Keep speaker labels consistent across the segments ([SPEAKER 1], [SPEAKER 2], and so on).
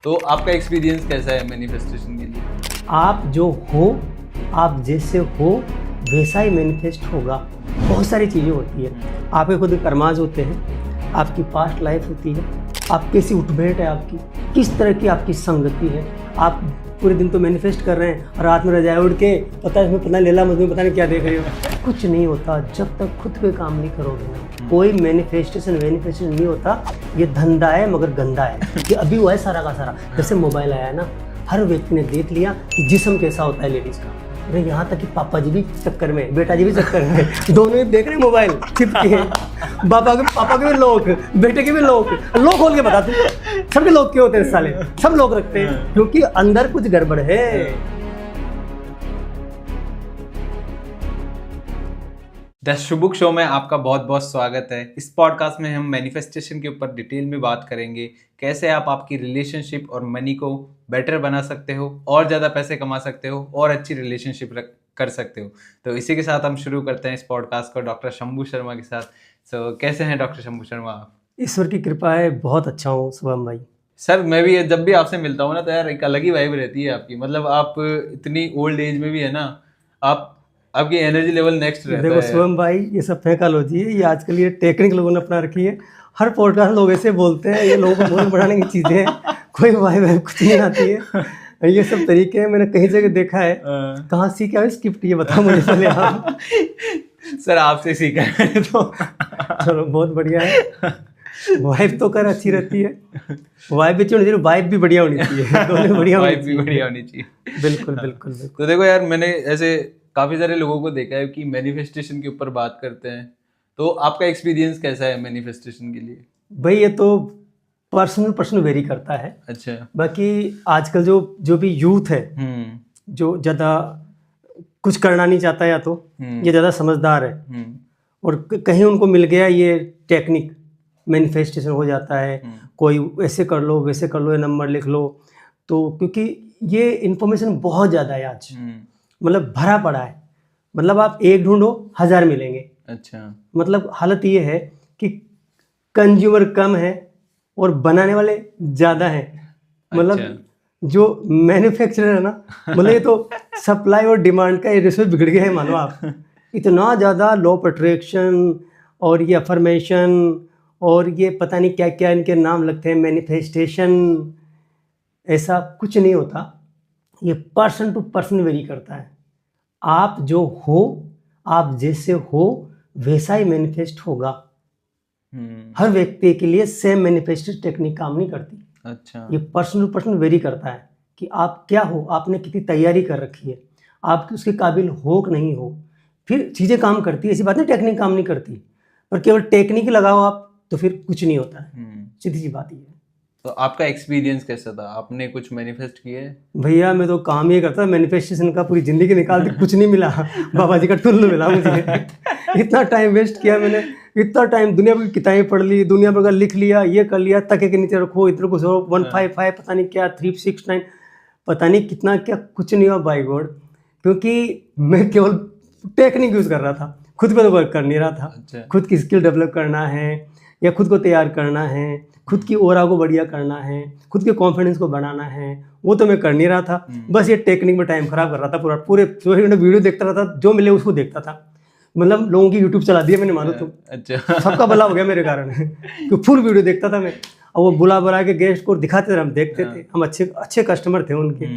[SPEAKER 1] तो आपका एक्सपीरियंस कैसा है मैनिफेस्टेशन के लिए?
[SPEAKER 2] आप जो हो, आप जैसे हो वैसा ही मैनिफेस्ट होगा। बहुत सारी चीज़ें होती है, आपके खुद कर्माज होते हैं, आपकी पास्ट लाइफ होती है, आप कैसी उठभेट है आपकी, किस तरह की आपकी संगति है। आप पूरे दिन तो मैनिफेस्ट कर रहे हैं, रात में रजाई उड़ के पता है इसमें पता लैला मजनू पता नहीं क्या देख रहे हो। कुछ नहीं होता जब तक खुद पे काम नहीं करोगे ना। कोई मैनिफेस्टेशन नहीं होता। ये धंधा है मगर गंदा है। ये अभी हुआ है सारा का सारा। जैसे मोबाइल आया है ना, हर व्यक्ति ने देख लिया कि जिस्म कैसा होता है लेडीज़ का। अरे यहाँ तक कि पापा जी भी चक्कर में, बेटा जी भी चक्कर में, दोनों ही देख रहे हैं मोबाइल चिपके। पापा के भी लोग, बेटे के भी लोग खोल के बताते हैं सबके लोग क्यों होते हैं साले, सब लोग रखते हैं क्योंकि अंदर कुछ गड़बड़ है।
[SPEAKER 1] द शुभुक शो में आपका बहुत बहुत स्वागत है। इस पॉडकास्ट में हम मैनिफेस्टेशन के ऊपर डिटेल में बात करेंगे, कैसे आप आपकी रिलेशनशिप और मनी को बेटर बना सकते हो, और ज़्यादा पैसे कमा सकते हो और अच्छी रिलेशनशिप कर सकते हो। तो इसी के साथ हम शुरू करते हैं इस पॉडकास्ट को डॉक्टर शंभू शर्मा के साथ। कैसे हैं डॉक्टर शंभू शर्मा आप?
[SPEAKER 2] ईश्वर की कृपा है, बहुत अच्छा हूँ शुभम भाई।
[SPEAKER 1] सर मैं भी जब भी आपसे मिलता हूँ ना तो यार एक अलग ही वाइब रहती है आपकी। मतलब आप इतनी ओल्ड एज में भी है ना, आपकी एनर्जी लेवल नेक्स्ट रहता है।
[SPEAKER 2] देखो शुभम भाई, ये सब फेकालॉजी है, ये आजकल ये टेक्निक लोगों ने अपना रखी है। हर पॉडकास्ट लोग ऐसे बोलते हैं, ये लोगों को मूड बढ़ाने की चीज़ें हैं, कोई वाइब कुछ नहीं आती है। ये सब तरीके हैं, मैंने कहीं जगह देखा है। कहाँ सीखा है स्क्रिप्ट, ये बताओ मुझे पहले आप।
[SPEAKER 1] सर आपसे सीखा है तो
[SPEAKER 2] चलो बहुत बढ़िया है। वाइब तो कर अच्छी रहती है, वाइब भी चाहिए, वाइब भी बढ़िया होनी चाहिए, दोनों बढ़िया
[SPEAKER 1] होनी चाहिए।
[SPEAKER 2] बिल्कुल बिल्कुल।
[SPEAKER 1] तो देखो यार, मैंने ऐसे काफी सारे लोगों को देखा है कि मैनिफेस्टेशन के ऊपर बात करते हैं। तो आपका एक्सपीरियंस कैसा है मैनिफेस्टेशन के लिए?
[SPEAKER 2] भाई ये तो पर्सनल वेरी करता है।
[SPEAKER 1] अच्छा।
[SPEAKER 2] बाकी आजकल जो भी यूथ है, जो ज़्यादा कुछ करना नहीं चाहता, या तो ये ज़्यादा समझदार है और कहीं उनको मिल गया ये टेक्निक, मैनिफेस्टेशन हो जाता है। कोई ऐसे कर लो वैसे कर लो, ये नंबर लिख लो। तो क्योंकि ये इन्फॉर्मेशन बहुत ज़्यादा है आज, मतलब भरा पड़ा है। मतलब आप एक ढूंढो 1000 मिलेंगे। अच्छा। मतलब हालत ये है कि कंज्यूमर कम है और बनाने वाले ज़्यादा हैं। मतलब जो मैन्युफैक्चरर है ना, मतलब ये तो सप्लाई और डिमांड का ये रेशो बिगड़ गया है मानो आप। इतना ज़्यादा लॉ ऑफ अट्रैक्शन और ये अफर्मेशन और ये पता नहीं क्या क्या इनके नाम लगते हैं, मैनिफेस्टेशन, ऐसा कुछ नहीं होता। ये पर्सन टू पर्सन वेरी करता है। आप जो हो, आप जैसे हो वैसा ही मैनिफेस्ट होगा। हर व्यक्ति के लिए सेम मैनिफेस्टेशन टेक्निक काम नहीं करती। अच्छा। ये पर्सन टू पर्सन वेरी करता है कि आप क्या हो, आपने कितनी तैयारी कर रखी है, आप उसके काबिल हो कि नहीं हो, फिर चीज़ें काम करती है। ऐसी बात नहीं टेक्निक काम नहीं करती, पर केवल टेक्निक लगाओ आप तो फिर कुछ नहीं होता है। सीधी सी बात ये है।
[SPEAKER 1] तो आपका एक्सपीरियंस कैसा था? आपने कुछ मैनिफेस्ट किया है?
[SPEAKER 2] भैया मैं तो काम ये करता, मैनिफेस्टेशन का पूरी ज़िंदगी निकाल दी, कुछ नहीं मिला। बाबा जी का टुल्लू मिला मुझे। इतना टाइम वेस्ट किया मैंने, इतना टाइम दुनिया भर की किताबें पढ़ ली, दुनिया भर का लिख लिया, ये कर लिया, तके के नीचे रखो, इधर कुछ 155 पता नहीं क्या 369 पता नहीं कितना क्या, कुछ नहीं हुआ बाय गॉड। क्योंकि मैं केवल टेक्निक यूज़ कर रहा था, खुद पे तो वर्क कर नहीं रहा था। अच्छा। खुद की स्किल डेवलप करना है या खुद को तैयार करना है, खुद की ओरा को बढ़िया करना है, खुद के कॉन्फिडेंस को बढ़ाना है, वो तो मैं कर नहीं रहा था। बस ये टेक्निक में टाइम खराब कर रहा था पूरे 24 घंटे वीडियो देखता रहा था, जो मिले उसको देखता था। मतलब लोगों की यूट्यूब चला दिया मैंने, मानो तो। अच्छा। सबका भला हो गया मेरे कारण। तो फुल वीडियो देखता था मैं, और वो बुला के गेस्ट को दिखाते थे, हम देखते थे, हम अच्छे कस्टमर थे उनके।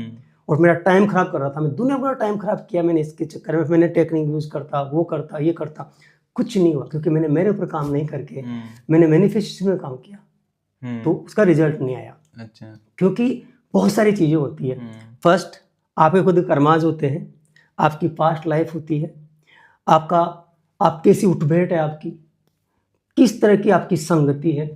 [SPEAKER 2] और मेरा टाइम खराब कर रहा था मैं, दुनिया भर टाइम खराब किया मैंने इसके चक्कर में। मैंने टेक्निक यूज़ करता, वो करता, ये करता, कुछ नहीं हुआ। क्योंकि मैंने मेरे ऊपर काम नहीं करके मैंने मैनिफेस्टेशन में काम किया, तो उसका रिजल्ट नहीं आया। अच्छा। क्योंकि बहुत सारी चीज़ें होती है। फर्स्ट, आपके खुद कर्माज होते हैं, आपकी पास्ट लाइफ होती है, आप कैसी उठभेट है आपकी, किस तरह की आपकी संगति है।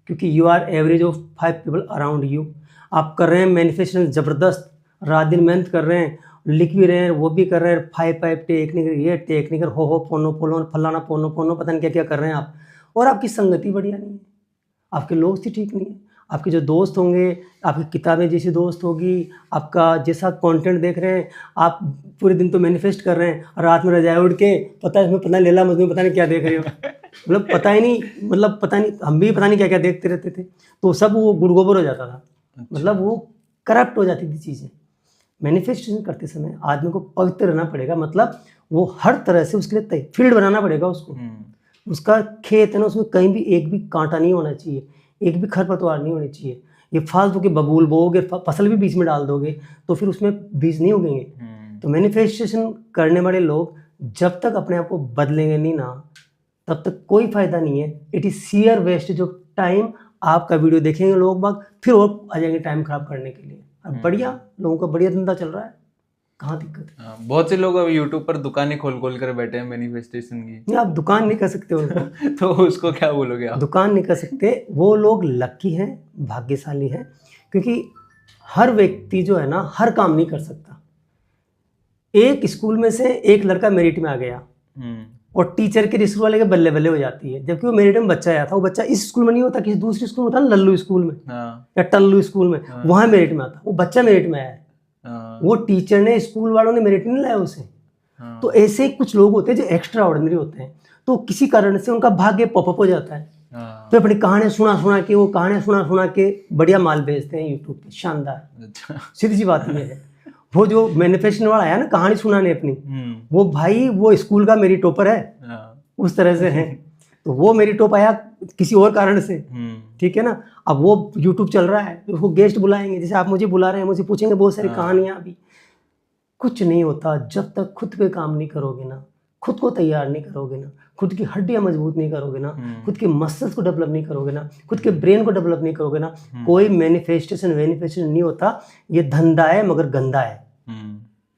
[SPEAKER 2] क्योंकि you are average of 5 people around you. आप कर रहे हैं मैनिफेस्टेशन ज़बरदस्त, रात दिन मेहनत कर रहे हैं, लिख भी रहे हैं, वो भी कर रहे हैं, 5 टेक्निकल, ये टेक्निकल, हो पोनो पोलो फलाना पोनो पोनो पता नहीं क्या क्या कर रहे हैं आप, और आपकी संगति बढ़िया नहीं है, आपके लोग से ठीक नहीं है। आपके जो दोस्त होंगे, आपकी किताबें जैसी दोस्त होगी, आपका जैसा कंटेंट देख रहे हैं, आप पूरे दिन तो मैनिफेस्ट कर रहे हैं, रात में रजाई उड़ के पता है इसमें पता लैला मजनू पता नहीं क्या देख रहे हो। मतलब पता ही नहीं, मतलब पता नहीं, हम भी पता नहीं क्या क्या देखते रहते थे, तो सब वो गुड़ गोबर हो जाता था। मतलब वो करप्ट हो जाती थी चीज़ें। मैनिफेस्टेशन करते समय आदमी को पवित्र रहना पड़ेगा, मतलब वो हर तरह से उसके लिए फील्ड बनाना पड़ेगा उसको। उसका खेत है ना, उसमें कहीं भी एक भी कांटा नहीं होना चाहिए, एक भी खरपतवार नहीं होनी चाहिए। ये फालतू के बबूल बोओगे, फसल भी बीच में डाल दोगे तो फिर उसमें बीज नहीं उगेंगे। तो मैनिफेस्टेशन करने वाले लोग जब तक अपने आप को बदलेंगे नहीं ना, तब तक कोई फायदा नहीं है। It is sheer waste. जो टाइम आपका वीडियो देखेंगे लोग बाग, फिर वो आ जाएंगे टाइम खराब करने के लिए। अब बढ़िया लोगों का बढ़िया धंधा चल रहा है, कहाँ दिक्कत है।
[SPEAKER 1] बहुत से लोग अब यूट्यूब पर दुकानें खोल खोल कर बैठे हैं मैनिफेस्टेशन की।
[SPEAKER 2] नहीं, आप दुकान नहीं कर सकते उनको।
[SPEAKER 1] तो उसको क्या बोलोगे आप?
[SPEAKER 2] दुकान नहीं कर सकते। वो लोग लकी हैं, भाग्यशाली हैं, क्योंकि हर व्यक्ति जो है ना हर काम नहीं कर सकता। एक स्कूल में से एक लड़का मेरिट में आ गया और टीचर के रिस्क वाले के बल्ले बल्ले हो जाती है, जबकि वो मेरिट में बच्चा आया था। वो बच्चा इस स्कूल में नहीं होता, किसी दूसरे स्कूल में होता, लल्लू स्कूल में या टल्लू स्कूल में, वहां मेरिट में आता। वो बच्चा मेरिट में आया है, वो टीचर ने, स्कूल वालों ने मेरिट नहीं लाया उसे। तो ऐसे ही कुछ लोग होते हैं जो एक्स्ट्रा ऑर्डिनरी होते हैं, तो किसी कारण से उनका भाग्य पॉपअप हो जाता है। तो अपनी कहानियां सुना के, वो कहानियां सुना के बढ़िया माल बेचते हैं यूट्यूब पे। शानदार, सीधी सी बात ये है। वो जो मैनिफेस्टेशन वाला आया ना कहानी सुनाने अपनी, वो भाई वो स्कूल का मेरी टॉपर है, उस तरह से है। तो वो मेरी टॉप आया किसी और कारण से, ठीक है ना। अब वो यूट्यूब चल रहा है, उसको गेस्ट बुलाएंगे, जैसे आप मुझे बुला रहे हैं, मुझे पूछेंगे बहुत सारी कहानियां। अभी कुछ नहीं होता जब तक खुद पे काम नहीं करोगे ना, खुद को तैयार नहीं करोगे ना, खुद की हड्डियां मजबूत नहीं करोगे ना, खुद के मसल्स को डेवलप नहीं करोगे ना, खुद के ब्रेन को डेवलप नहीं करोगे ना, कोई मैनिफेस्टेशन नहीं होता। ये धंधा है मगर गंदा है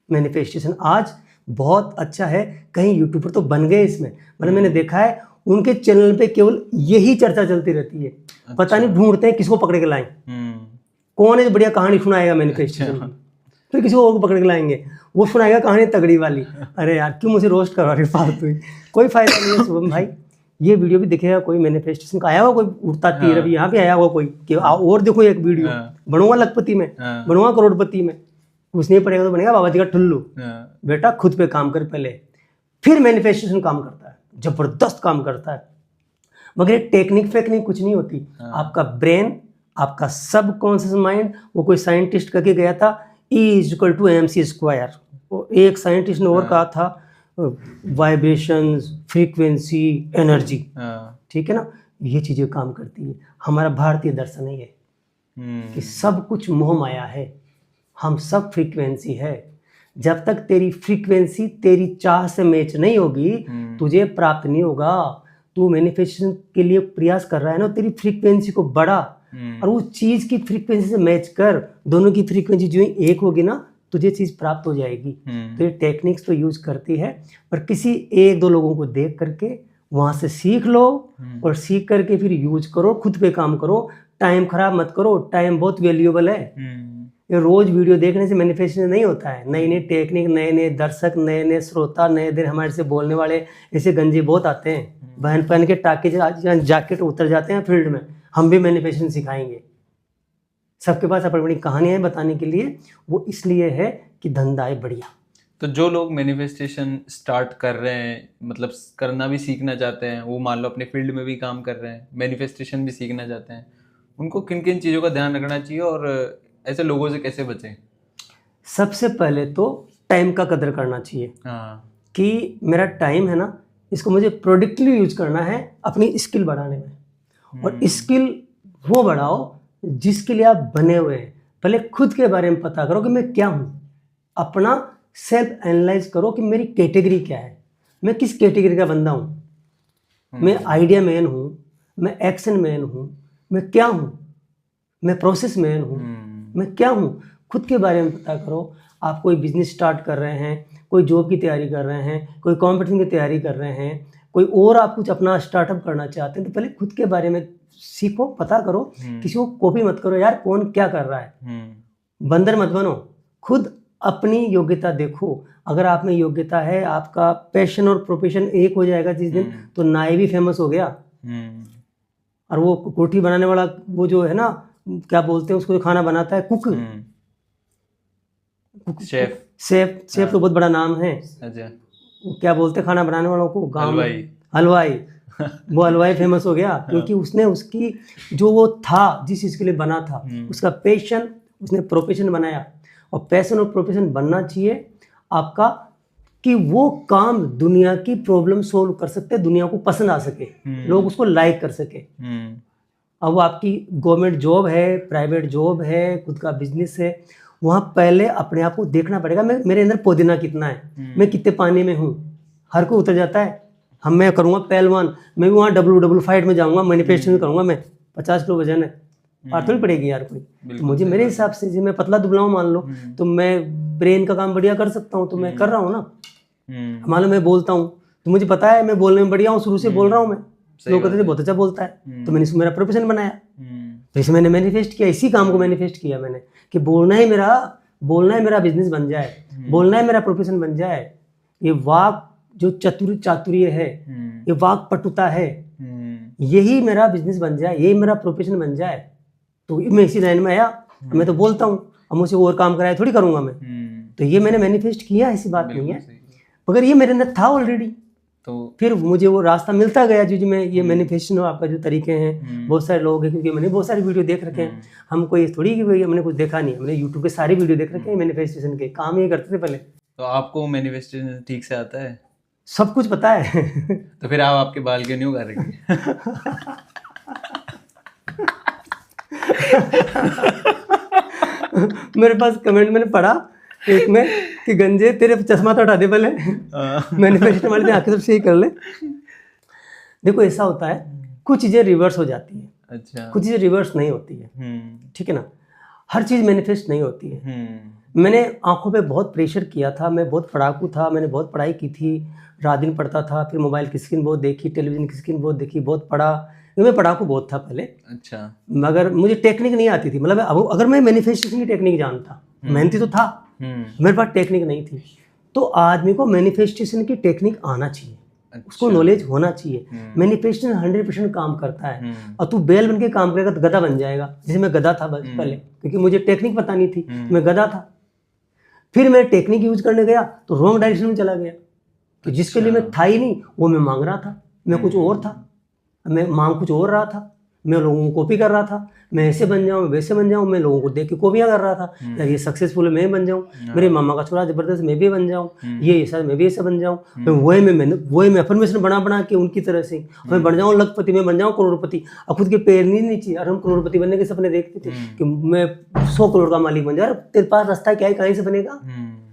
[SPEAKER 2] मैनिफेस्टेशन। आज बहुत अच्छा है, कहीं यूट्यूबर तो बन गए इसमें। मतलब मैंने देखा है उनके चैनल पे केवल यही चर्चा चलती रहती है। पता नहीं ढूंढते हैं किसको पकड़ के लाएं, कौन है जो बढ़िया कहानी सुनाएगा मैनिफेस्टेशन की, फिर किसी और को पकड़ के लाएंगे, वो सुनाएगा कहानी तगड़ी वाली। अरे यार क्यों मुझे रोस्ट करवा रहे फालतू ही, कोई फायदा नहीं है। शुभम भाई ये वीडियो भी दिखेगा, कोई मैनिफेस्टेशन का आया होगा, कोई उड़ता तीर अभी यहाँ पे आया होगा कोई कि और देखो एक वीडियो, बनूंगा लखपति में, बनूंगा करोड़पति में। कुछ नहीं पड़ेगा तो बनेगा बाबा जी का टुल्लू। बेटा खुद पे काम कर पहले, फिर मैनिफेस्टेशन काम करता है, जबरदस्त काम करता है। मगर ये टेक्निक फेक्निक कुछ नहीं होती। आपका ब्रेन, आपका सबकॉन्शियस माइंड, वो कोई साइंटिस्ट करके गया था E=mc²। एक साइंटिस्ट ने और कहा था वाइब्रेशंस, फ्रीक्वेंसी, एनर्जी, ठीक है ना, ये चीजें काम करती है। हमारा भारतीय दर्शन है ये कि सब कुछ मोह माया है, हम सब फ्रीक्वेंसी है। जब तक तेरी फ्रीक्वेंसी तेरी चाह से मैच नहीं होगी, तुझे प्राप्त नहीं होगा। तू मैनिफेस्टेशन के लिए प्रयास कर रहा है ना, तेरी फ्रीक्वेंसी को बढ़ा और वो चीज की फ्रीक्वेंसी से मैच कर। दोनों की फ्रीक्वेंसी जो एक होगी ना, तुझे चीज प्राप्त हो जाएगी। तो ये टेक्निक्स तो यूज करती है, पर किसी एक दो लोगों को देख करके वहां से सीख लो और सीख करके फिर यूज करो, खुद पे काम करो। टाइम खराब मत करो, टाइम बहुत वैल्यूएबल है। ये रोज वीडियो देखने से मैनिफेस्टेशन नहीं होता है। नई नई टेक्निक, नए नए दर्शक, नए नए श्रोता, नए दिन हमारे से बोलने वाले ऐसे गंजे बहुत आते हैं, बहन पहन के टाके जैकेट उतर जाते हैं फील्ड में। हम भी मैनिफेस्टेशन सिखाएंगे। सबके पास अपनी अपनी कहानियां बताने के लिए, वो इसलिए है कि धंधा है बढ़िया।
[SPEAKER 1] तो जो लोग मैनिफेस्टेशन स्टार्ट कर रहे हैं, मतलब करना भी सीखना चाहते हैं, वो मान लो अपने फील्ड में भी काम कर रहे हैं, मैनिफेस्टेशन भी सीखना चाहते हैं, उनको किन किन चीज़ों का ध्यान रखना चाहिए और ऐसे लोगों से कैसे बचें?
[SPEAKER 2] सबसे पहले तो टाइम का कदर करना चाहिए। कि मेरा टाइम है ना, इसको मुझे प्रोडक्टिवली यूज करना है अपनी स्किल बढ़ाने में। और स्किल वो बढ़ाओ जिसके लिए आप बने हुए हैं। पहले खुद के बारे में पता करो कि मैं क्या हूँ, अपना सेल्फ एनालाइज करो कि मेरी कैटेगरी क्या है, मैं किस कैटेगरी का बंदा हूँ। मैं आइडिया मैन हूँ, मैं एक्शन मैन हूँ, मैं क्या हूँ, मैं प्रोसेस मैन हूँ, मैं क्या हूँ। खुद के बारे में पता करो। आप कोई बिजनेस स्टार्ट कर रहे हैं, कोई जॉब की तैयारी कर रहे हैं, कोई कॉम्पिटिशन की तैयारी कर रहे हैं, कोई और आप कुछ अपना स्टार्टअप करना चाहते हैं, तो पहले खुद के बारे में सीखो, पता करो। किसी को कॉपी मत करो यार, कौन क्या कर रहा है, बंदर मत बनो। खुद अपनी योग्यता देखो। अगर आप में योग्यता है, आपका पैशन और प्रोफेशन एक हो जाएगा जिस दिन, तो नाई भी फेमस हो गया। और वो कोठी बनाने वाला, वो जो है ना, क्या बोलते हैं उसको, जो खाना बनाता है, कुक, शेफ तो बहुत बड़ा नाम है।
[SPEAKER 1] अच्छा,
[SPEAKER 2] क्या बोलते हैं खाना बनाने वालों को गाँव में?
[SPEAKER 1] हलवाई।
[SPEAKER 2] वो हलवाई फेमस हो गया क्योंकि उसने उसकी जो वो था जिस चीज़ के लिए बना था उसका पैशन उसने प्रोफेशन बनाया। और पैशन और प्रोफेशन बनना चाहिए आपका कि वो काम दुनिया की प्रॉब्लम सोल्व कर सकते, दुनिया को पसंद आ सके, लोग उसको लाइक कर सके। अब वो आपकी गवर्नमेंट जॉब है, प्राइवेट जॉब है, खुद का बिजनेस है, वहाँ पहले अपने आप को देखना पड़ेगा मैं मेरे अंदर पुदीना कितना है, मैं कितने पानी में हूँ। हर कोई उतर जाता है, मैं करूँगा पहलवान, मैं भी वहाँ डब्ल्यू फाइट में जाऊँगा, मैनिफेस्टेशन करूँगा, मैं 50 किलो वजन है, पार थोड़ी पड़ेगी यार कोई। तो मुझे मेरे हिसाब से जो मैं पतला दुबला हूँ मान लो, तो मैं ब्रेन का काम बढ़िया कर सकता हूँ, तो मैं कर रहा हूँ ना। मान लो मैं बोलता हूँ तो मुझे पता है मैं बोलने में बढ़िया हूँ, शुरू से बोल रहा हूँ मैं, लोग कहते थे बहुत अच्छा बोलता है, तो मैंने इसको मेरा प्रोफेशन बनाया। तो इसे मैंने मैनिफेस्ट किया, इसी काम को मैनिफेस्ट किया मैंने कि बोलना ही मेरा बिजनेस बन जाए, बोलना ही मेरा प्रोफेशन बन जाए। ये वाक जो चातुर्य है, ये वाक पटुता है, यही मेरा बिजनेस बन जाए, यही मेरा प्रोफेशन बन जाए। तो मैं इसी लाइन में आया, मैं तो बोलता हूँ, अब मुझे और काम कराया थोड़ी करूँगा मैं। तो ये मैंने मैनिफेस्ट किया, ऐसी बात नहीं है, मगर ये मेरे अंदर था ऑलरेडी। तो फिर मुझे वो रास्ता मिलता गया जो मैं ये मैनिफेस्टेशन आपका जो तरीके हैं, बहुत सारे लोग हैं, क्योंकि मैंने बहुत सारी वीडियो देख रखे हैं। हम कोई थोड़ी कि भाई हमने कुछ देखा नहीं, हमने यूट्यूब पे सारी वीडियो देख रखे हैं मैनिफेस्टेशन के, काम ये करते थे पहले।
[SPEAKER 1] तो आपको मैनिफेस्टेशन ठीक से आता है?
[SPEAKER 2] सब कुछ पता है।
[SPEAKER 1] तो फिर आप आपके बाल क्यों नहीं उगा रहे?
[SPEAKER 2] मेरे पास कमेंट मैंने पढ़ा एक में कि गंजे तेरे चश्मा तो हटा दे पहले, मैनिफेस्टेशन वाले आके तो सही कर ले। देखो ऐसा होता है, कुछ चीज़ें रिवर्स हो जाती है, अच्छा, कुछ चीज़ें रिवर्स नहीं होती है, ठीक है ना। हर चीज़ मैनिफेस्ट नहीं होती है। मैंने आंखों पे बहुत प्रेशर किया था, मैं बहुत पढ़ाकू था, मैंने बहुत पढ़ाई की थी, रात दिन पढ़ता था, फिर मोबाइल की स्क्रीन बहुत देखी, टेलीविजन की स्क्रीन बहुत देखी, बहुत पढ़ा, मैं पढ़ाकू बहुत था पहले। अच्छा, मगर मुझे टेक्निक नहीं आती थी, मतलब अगर मैं मैनिफेस्टेशन की टेक्निक जानता, मेहनती तो था, मेरे पास टेक्निक नहीं थी। तो आदमी को मैनिफेस्टेशन की टेक्निक आना चाहिए, अच्छा, उसको नॉलेज होना चाहिए। मैनिफेस्टेशन 100% काम करता है, और तू बैल बन के काम करेगा तो गधा बन जाएगा। जैसे मैं गधा था पहले, क्योंकि मुझे टेक्निक पता नहीं थी, मैं गधा था। फिर मैं टेक्निक यूज करने गया तो रॉन्ग डायरेक्शन में चला गया, तो जिसके लिए मैं था ही नहीं वो मैं मांग रहा था, मैं कुछ और था, मैं मांग कुछ और रहा था, मैं लोगों को कॉपी कर रहा था, मैं ऐसे बन जाऊँ वैसे बन जाऊँ, मैं लोगों को देख के कॉपियाँ कर रहा था, यार ये सक्सेसफुल है मैं बन जाऊँ, मेरे मामा का छोरा जबरदस्त मैं भी बन जाऊँ, ये ऐसा मैं भी ऐसा बन जाऊँ, वही मैं अफर्मेशन बना के उनकी तरह से मैं बन जाऊँ लखपति, मैं बन जाऊँ करोड़पति। और खुद के पैर नहीं नीचे, और हम करोड़पति बनने के सपने देखते थे कि मैं 100 करोड़ का मालिक बन जाऊँ। तेरे पास रास्ता क्या है, कहीं से बनेगा,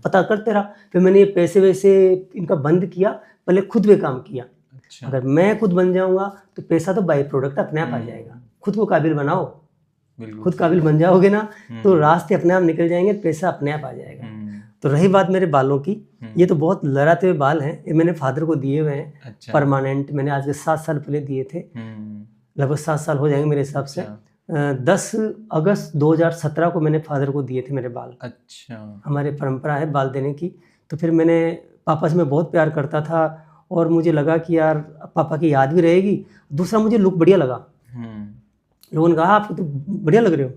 [SPEAKER 2] पता कर तेरा। फिर मैंने ये पैसे वैसे इनका बंद किया, पहले खुद पे काम किया। अच्छा। अगर मैं खुद बन जाऊंगा तो पैसा तो बाई प्रोडक्ट अपने आप आ जाएगा। खुद को काबिल बनाओ, खुद काबिल बन जाओगे ना तो रास्ते अपने आप निकल जाएंगे, पैसा अपने आप आ जाएगा। तो रही बात मेरे बालों की, ये तो बहुत लहराते हुए बाल हैं, ये मैंने फादर को दिए हुए हैं। अच्छा। परमानेंट मैंने आज के 7 साल पहले दिए थे, लगभग 7 साल हो जाएंगे मेरे हिसाब से। 10 अगस्त 2017 को मैंने फादर को दिए थे मेरे बाल। अच्छा, हमारे परंपरा है बाल देने की। तो फिर मैंने पापा से मैं बहुत प्यार करता था, और मुझे लगा कि यार पापा की याद भी रहेगी, दूसरा मुझे लुक बढ़िया लगा, लोगों ने कहा आप तो बढ़िया लग रहे हो।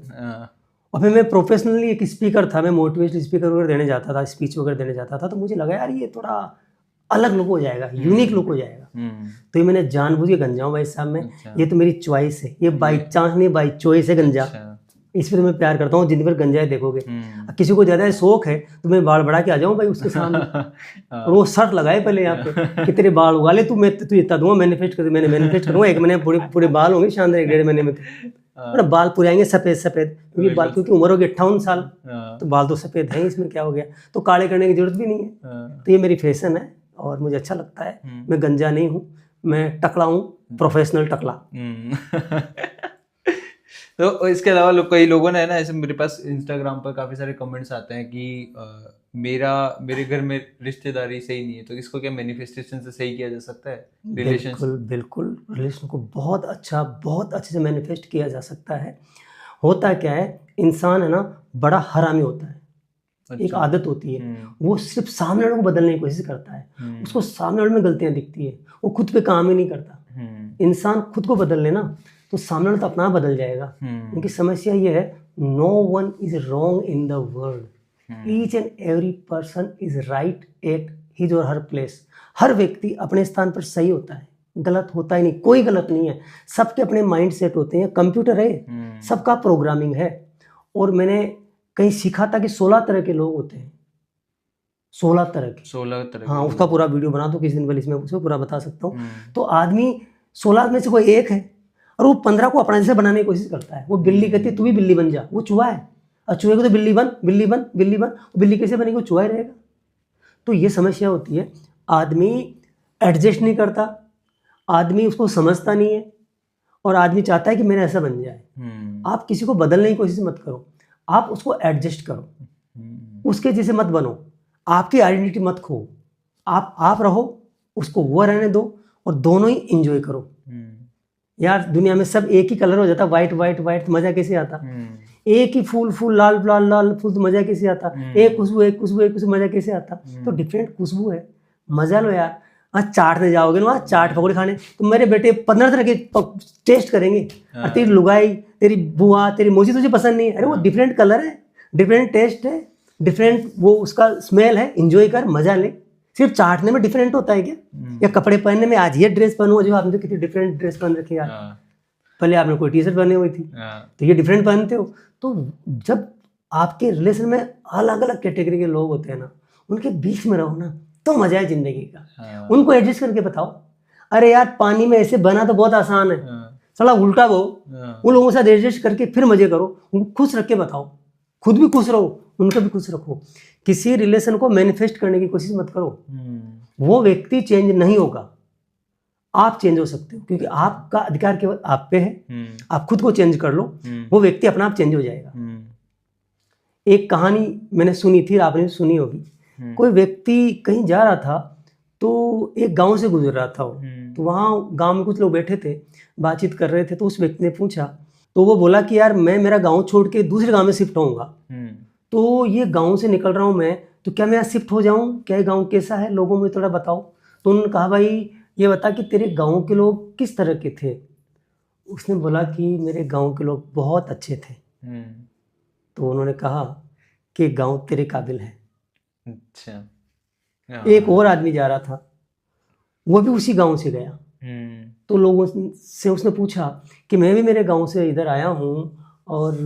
[SPEAKER 2] और फिर मैं प्रोफेशनली एक स्पीकर था, मैं मोटिवेशनल स्पीकर वगैरह देने जाता था, स्पीच वगैरह देने जाता था, तो मुझे लगा यार ये थोड़ा अलग लुक हो जाएगा, यूनिक लुक हो जाएगा। तो ये मैंने जानबूझ के गंजा हूँ भाई साहब में। अच्छा। ये तो मेरी चॉइस है, ये बाई चांस नहीं बाई चॉइस है गंजा। अच्छा। इस पर तो मैं प्यार करता हूँ, जिंदगी भर गंजा ही देखोगे। किसी को ज्यादा शौक है तो मैं बाल बढ़ा के आ जाऊँ भाई उसके सामने, और वो शर्ट लगाए पहले यहाँ पे कि तेरे बाल उगा ले तू, मैं तुझे इतना दूंगा, मैंने मैनिफेस्ट करूँगा 1 महीने पूरे बाल होंगे शानदार, 1.5 महीने में तो बाल पूरे आएंगे सफेद, क्योंकि उम्र होगी 58 साल, तो बाल तो सफेद हैं, इसमें क्या हो गया, तो काले करने की जरूरत भी नहीं है। तो ये मेरी फैशन है और मुझे अच्छा लगता है। मैं गंजा नहीं हूँ, मैं टकला हूँ, प्रोफेशनल टकला।
[SPEAKER 1] तो इसके अलावा कई लोगों ने ना, ऐसे मेरे पास इंस्टाग्राम पर काफ़ी सारे कमेंट्स आते हैं कि मेरे घर में रिश्तेदारी सही नहीं है, तो इसको क्या मैनिफेस्टेशन से सही किया जा सकता है?
[SPEAKER 2] बिल्कुल रिलेशन को बहुत अच्छे से मैनिफेस्ट किया जा सकता है। होता क्या है, इंसान है ना बड़ा हरामी होता है। अच्छा। एक आदत होती है, वो सिर्फ सामने वाले को बदलने की कोशिश करता है, उसको सामने वाले में गलतियां दिखती है, वो खुद पे काम ही नहीं करता। इंसान खुद को बदल लेना तो सामने वाला तो अपना बदल जाएगा। क्योंकि समस्या ये है, no one is wrong in the world, each and every person is right at his or her place. हर व्यक्ति अपने स्थान पर सही होता है, गलत होता ही नहीं, कोई गलत नहीं है। सबके अपने माइंड सेट होते हैं, कंप्यूटर है, सबका प्रोग्रामिंग है। और मैंने कहीं सीखा था कि 16 तरह के लोग होते हैं, 16 तरह के।
[SPEAKER 1] 16 तरह
[SPEAKER 2] हाँ,
[SPEAKER 1] के
[SPEAKER 2] उसका पूरा वीडियो बना दो किसी दिन, वाली इसमें उसे पूरा बता सकता हूँ। तो आदमी 16 में से कोई एक है और वो 15 को अपना जैसे बनाने की कोशिश करता है। वो बिल्ली कहती है तू भी बिल्ली बन जा, वो चूहा है, और चूहे को तो बिल्ली बन बिल्ली बन बिल्ली बन, बिल्ली कैसे बनेगी, वो चूहा ही रहेगा। तो ये समस्या होती है, आदमी एडजस्ट नहीं करता, आदमी उसको समझता नहीं है, और आदमी चाहता है कि मेरा ऐसा बन जाए। आप किसी को बदलने की कोशिश मत करो, आप उसको एडजस्ट करो, उसके जैसे मत बनो, आपकी आइडेंटिटी मत खो, आप रहो, उसको वो रहने दो, और दोनों ही इंजॉय करो। यार दुनिया में सब एक ही कलर हो जाता, वाइट वाइट वाइट, तो मजा कैसे आता? एक ही फूल फूल लाल लाल लाल फूल, तो मजा कैसे आता? एक खुशबू एक खुशबू एक खुशबू, मजा कैसे आता? तो डिफरेंट खुशबू है, मजा लो यार। आज चाटने जाओगे ना, चाट पकौड़े खाने, तो मेरे बेटे 15 तरह के टेस्ट करेंगे, और तेरी लुगाई, तेरी बुआ, तेरी मौसी तुझे पसंद नहीं है, अरे वो डिफरेंट कलर है, डिफरेंट टेस्ट है, डिफरेंट वो उसका स्मेल है, इंजॉय कर, मजा ले। सिर्फ चाटने में डिफरेंट होता है क्या? या कपड़े पहनने में, आज ये ड्रेस पहनो, जो आपने तो कितनी डिफरेंट ड्रेस पहन रखी है यार, पहले आपने कोई टी शर्ट पहनी हुई थी, तो ये डिफरेंट पहनते हो। तो जब आपके रिलेशन में अलग अलग कैटेगरी के लोग होते हैं ना, उनके बीच में रहो ना, तो मजा है जिंदगी का। उनको एडजस्ट करके बताओ, अरे यार पानी में ऐसे बना तो बहुत आसान है, साला उल्टा वो, उन लोगों के साथ एडजस्ट करके फिर मजे करो, उनको खुश रख के बताओ, खुद भी खुश रहो, उनको भी खुश रखो। किसी रिलेशन को मैनिफेस्ट करने की कोशिश मत करो, वो व्यक्ति चेंज नहीं होगा, आप चेंज हो सकते हो, क्योंकि आपका अधिकार केवल आप पे है। आप खुद को चेंज कर लो, वो व्यक्ति अपना आप चेंज हो जाएगा। एक कहानी मैंने सुनी थी, आपने भी सुनी होगी। कोई व्यक्ति कहीं जा रहा था, तो एक गांव से गुजर रहा था वो, तो वहाँ गांव में कुछ लोग बैठे थे, बातचीत कर रहे थे। तो उस व्यक्ति ने पूछा, तो वो बोला कि यार मैं मेरा गांव छोड़ के दूसरे गांव में शिफ्ट होऊंगा, तो ये गांव से निकल रहा हूँ मैं, तो क्या मैं यहाँ शिफ्ट हो जाऊँ? क्या ये गांव कैसा है, लोगों में थोड़ा बताओ। तो उन्होंने कहा भाई ये बता कि तेरे गांव के लोग किस तरह के थे? उसने बोला कि मेरे गांव के लोग बहुत अच्छे थे। तो उन्होंने कहा कि गांव तेरे काबिल है। अच्छा। एक और आदमी जा रहा था, वो भी उसी गांव से गया। तो लोगों से उसने पूछा कि मैं भी मेरे गांव से इधर आया हूँ और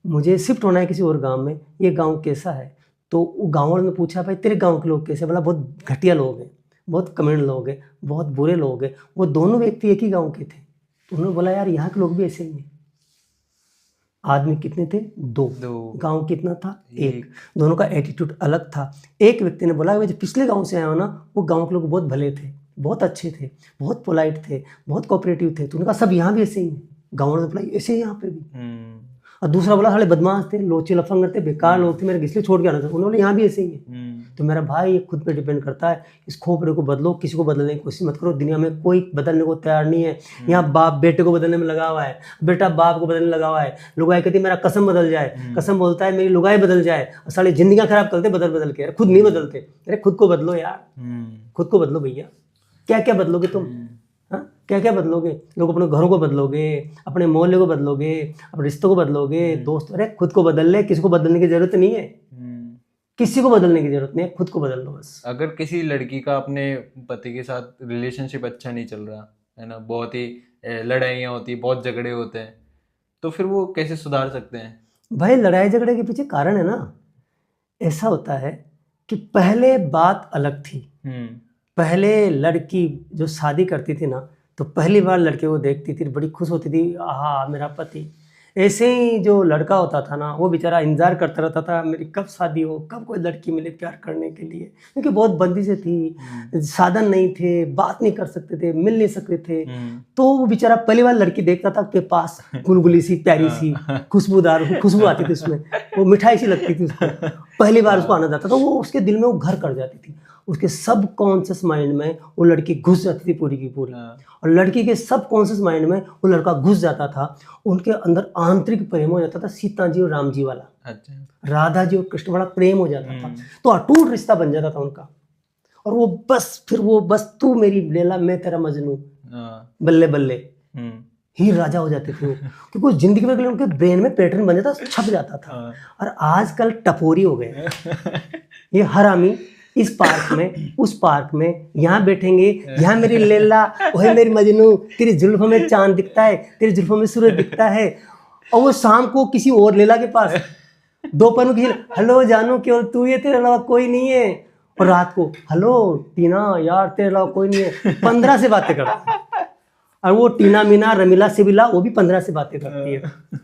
[SPEAKER 2] मुझे शिफ्ट होना है किसी और गांव में, ये गांव कैसा है? तो गाँव वालों ने पूछा भाई तेरे गांव के लोग कैसे? बोला बहुत घटिया लोग हैं, बहुत कमेंट लोग हैं, बहुत बुरे लोग हैं। वो दोनों व्यक्ति एक ही गांव के थे। तो उन्होंने बोला यार यहाँ के लोग भी ऐसे ही हैं। आदमी कितने थे? दो। गांव कितना था? एक। दोनों का एटीट्यूड अलग था। एक व्यक्ति ने बोला जो पिछले गांव से आया हो ना, वो गांव के लोग बहुत भले थे, बहुत अच्छे थे, बहुत पोलाइट थे, बहुत कोऑपरेटिव थे। तो उन्होंने कहा सब यहाँ भी ऐसे ही हैं। गाँव वालों ने बोला ऐसे ही यहाँ पे भी। और दूसरा बोला साले बदमाश थे, लोचे लफंगर थे, बेकार लोग थे, मेरे इसलिए छोड़ के आना था। उन्होंने यहाँ भी ऐसे ही है। तो मेरा भाई ये खुद पे डिपेंड करता है, इस खोपड़े को बदलो, किसी को बदलने की कोशिश मत करो। दुनिया में कोई बदलने को तैयार नहीं है। यहाँ बाप बेटे को बदलने में लगा हुआ है, बेटा बाप को बदलने लगा हुआ है। लुगाई कहती है मेरा कसम बदल जाए, कसम बोलता है मेरी लुगाई बदल जाए। और साले जिंदगियाँ खराब करते बदल बदल के, खुद नहीं बदलते। अरे खुद को बदलो यार, खुद को बदलो भैया। क्या क्या बदलोगे तुम? क्या क्या बदलोगे? लोग अपने घरों को बदलोगे, अपने मोहल्ले को बदलोगे, अपने रिश्तों को बदलोगे, दोस्त। अरे खुद को बदल ले, किसी को बदलने की जरूरत नहीं है, किसी को बदलने की जरूरत नहीं है, खुद को बदल लो बस।
[SPEAKER 1] अगर किसी लड़की का अपने पति के साथ रिलेशनशिप अच्छा नहीं चल रहा है ना, बहुत ही लड़ाइयाँ होती है, बहुत झगड़े होते हैं, तो फिर वो कैसे सुधार सकते हैं?
[SPEAKER 2] भाई लड़ाई झगड़े के पीछे कारण है ना, ऐसा होता है कि पहले बात अलग थी। पहले लड़की जो शादी करती थी ना, तो पहली बार लड़के को देखती थी, बड़ी खुश होती थी, आहा मेरा पति। ऐसे ही जो लड़का होता था ना, वो बेचारा इंतजार करता रहता था मेरी कब शादी हो, कब कोई लड़की मिले प्यार करने के लिए, क्योंकि बहुत बंदिशें थी, साधन नहीं थे, बात नहीं कर सकते थे, मिल नहीं सकते थे। तो वो बेचारा पहली बार लड़की देखता था, उसके पास गुलगुली सी, प्यारी सी, खुशबूदार खुशबू आती थी उसमें, वो मिठाई सी लगती थी उसको, पहली बार उसको आनंद आता था। वो उसके दिल में वो घर कर जाती थी, उसके सब कॉन्शियस माइंड में वो लड़की घुस जाती थी पूरी की पूरी, और लड़की के सब कॉन्शियस माइंड में वो लड़का घुस जाता था। उनके अंदर आंतरिक प्रेम हो जाता था, सीता जी और राम जी वाला। अच्छा। राधा जी और कृष्ण वाला प्रेम हो जाता था, तो अटूट रिश्ता बन जाता था उनका। और वो बस फिर वो बस तू मेरी लैला मैं तेरा मजनू, बल्ले बल्ले ही राजा हो जाते थे वो, क्योंकि जिंदगी में उनके ब्रेन में पैटर्न बन जाता, छप जाता था। और आजकल टपोरी हो गए ये हरामी, इस पार्क में, उस पार्क में, यहाँ बैठेंगे, यहाँ मेरी लैला, वही मेरी मजनू, तेरी जुल्फों में चांद दिखता है, तेरी जुल्फों में सूरज दिखता है। और वो शाम को किसी और लैला के पास दोपहर में किसी, हेलो जानू क्यों तू, ये तेरे अलावा कोई नहीं है। और रात को, हेलो टीना यार तेरे अलावा कोई नहीं है। 15 से बातें करता है। और वो टीना मीना रमीला सिबिला वो भी 15 से बातें करती है।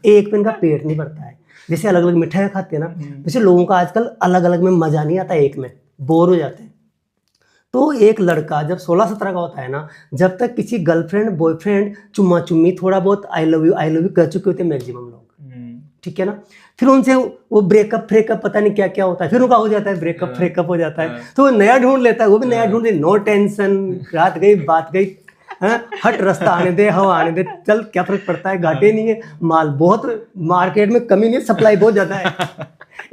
[SPEAKER 2] एक पे इनका पेट नहीं भरता है। जैसे अलग अलग मिठाइयाँ खाते हैं ना, जैसे लोगों का आजकल अलग अलग में मजा नहीं आता, एक में बोर हो जाते हैं। तो एक लड़का जब 16-17 का होता है ना, जब तक किसी गर्लफ्रेंड बॉयफ्रेंड चुम्मा चुम्मी थोड़ा बहुत आई लव यू कर चुके होते हैं मैक्सिमम लोग, ठीक है ना। फिर उनसे वो ब्रेकअप फ्रेकअप पता नहीं क्या क्या होता है, फिर उनका हो जाता है ब्रेकअप फ्रेकअप हो जाता है। तो वो नया ढूंढ लेता है, वो भी नया ढूंढ ले, नो टेंशन, रात गई बात गई, हट रास्ता आने दे, हवा आने दे, चल क्या फर्क पड़ता है, घाटे नहीं है, माल बहुत मार्केट में कमी नहीं है, सप्लाई बहुत ज्यादा है।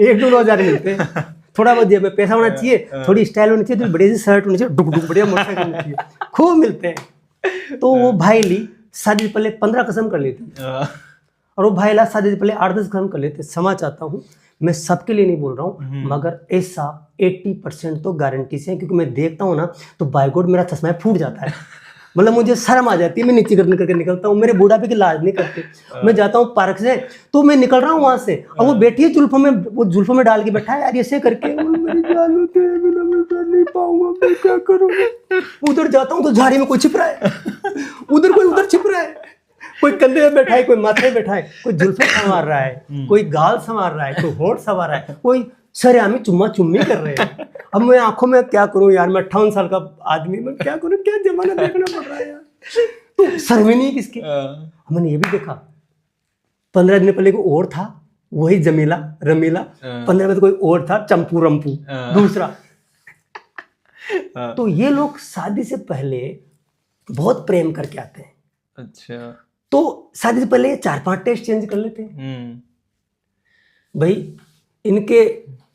[SPEAKER 2] 1-2 हजार मिलते हैं, थोड़ा बहुत जेब में पैसा होना चाहिए, थोड़ी स्टाइल होनी चाहिए, तो बड़ी सी शर्ट होनी चाहिए, डुक डुक बढ़िया मोटरसाइकिल होनी चाहिए, खूब मिलते हैं। तो वो भाई ली शादी से पहले 15 कसम कर लेते, और वो भाई ला शादी से पहले 8-10 कसम कर लेते। क्षमा चाहता हूँ, मैं सबके लिए नहीं बोल रहा हूँ, मगर ऐसा 80% तो गारंटी से है, क्योंकि मैं देखता हूँ ना तो बाय गॉड मेरा चश्मा फूट जाता है। मतलब मुझे शर्म आ जाती है, मैं नीचे करके निकलता हूँ, मेरे बूढ़ापे की लाज नहीं करते। मैं जाता हूँ पार्क से, तो मैं निकल रहा हूँ वहां से, और वो बैठी है जुल्फों में, वो जुल्फों में डाल के बैठा है यार ऐसे करके, मेरी जान होती है, मैं कर नहीं पाऊंगा, मैं क्या करूँगा। उधर जाता हूँ तो झाड़ी में कोई छिप रहा है, उधर कोई उधर छिप रहा है, कोई कंधे में बैठा है, कोई माथे में बैठा है, कोई जुल्फे संवार रहा है, कोई गाल संवार रहा है, कोई होठ संवार रहा है, कोई सरेआमी चुम्मा चुम्मी कर रहे हैं। अब मैं आंखों में क्या करूं यार, मैं 58 साल का आदमी, मैं क्या करूं, क्या जमाना देखना पड़ रहा है यार। तो शर्म नहीं किसकी। मैंने ये भी देखा, 15 दिन पहले कोई और था, वही जमीला रमीला, 15 में तो कोई और था, चंपू रंपू दूसरा। तो ये लोग शादी से पहले बहुत प्रेम करके आते हैं।
[SPEAKER 1] अच्छा।
[SPEAKER 2] तो शादी से पहले 4-5 टेस्ट चेंज कर लेते हैं। भाई इनके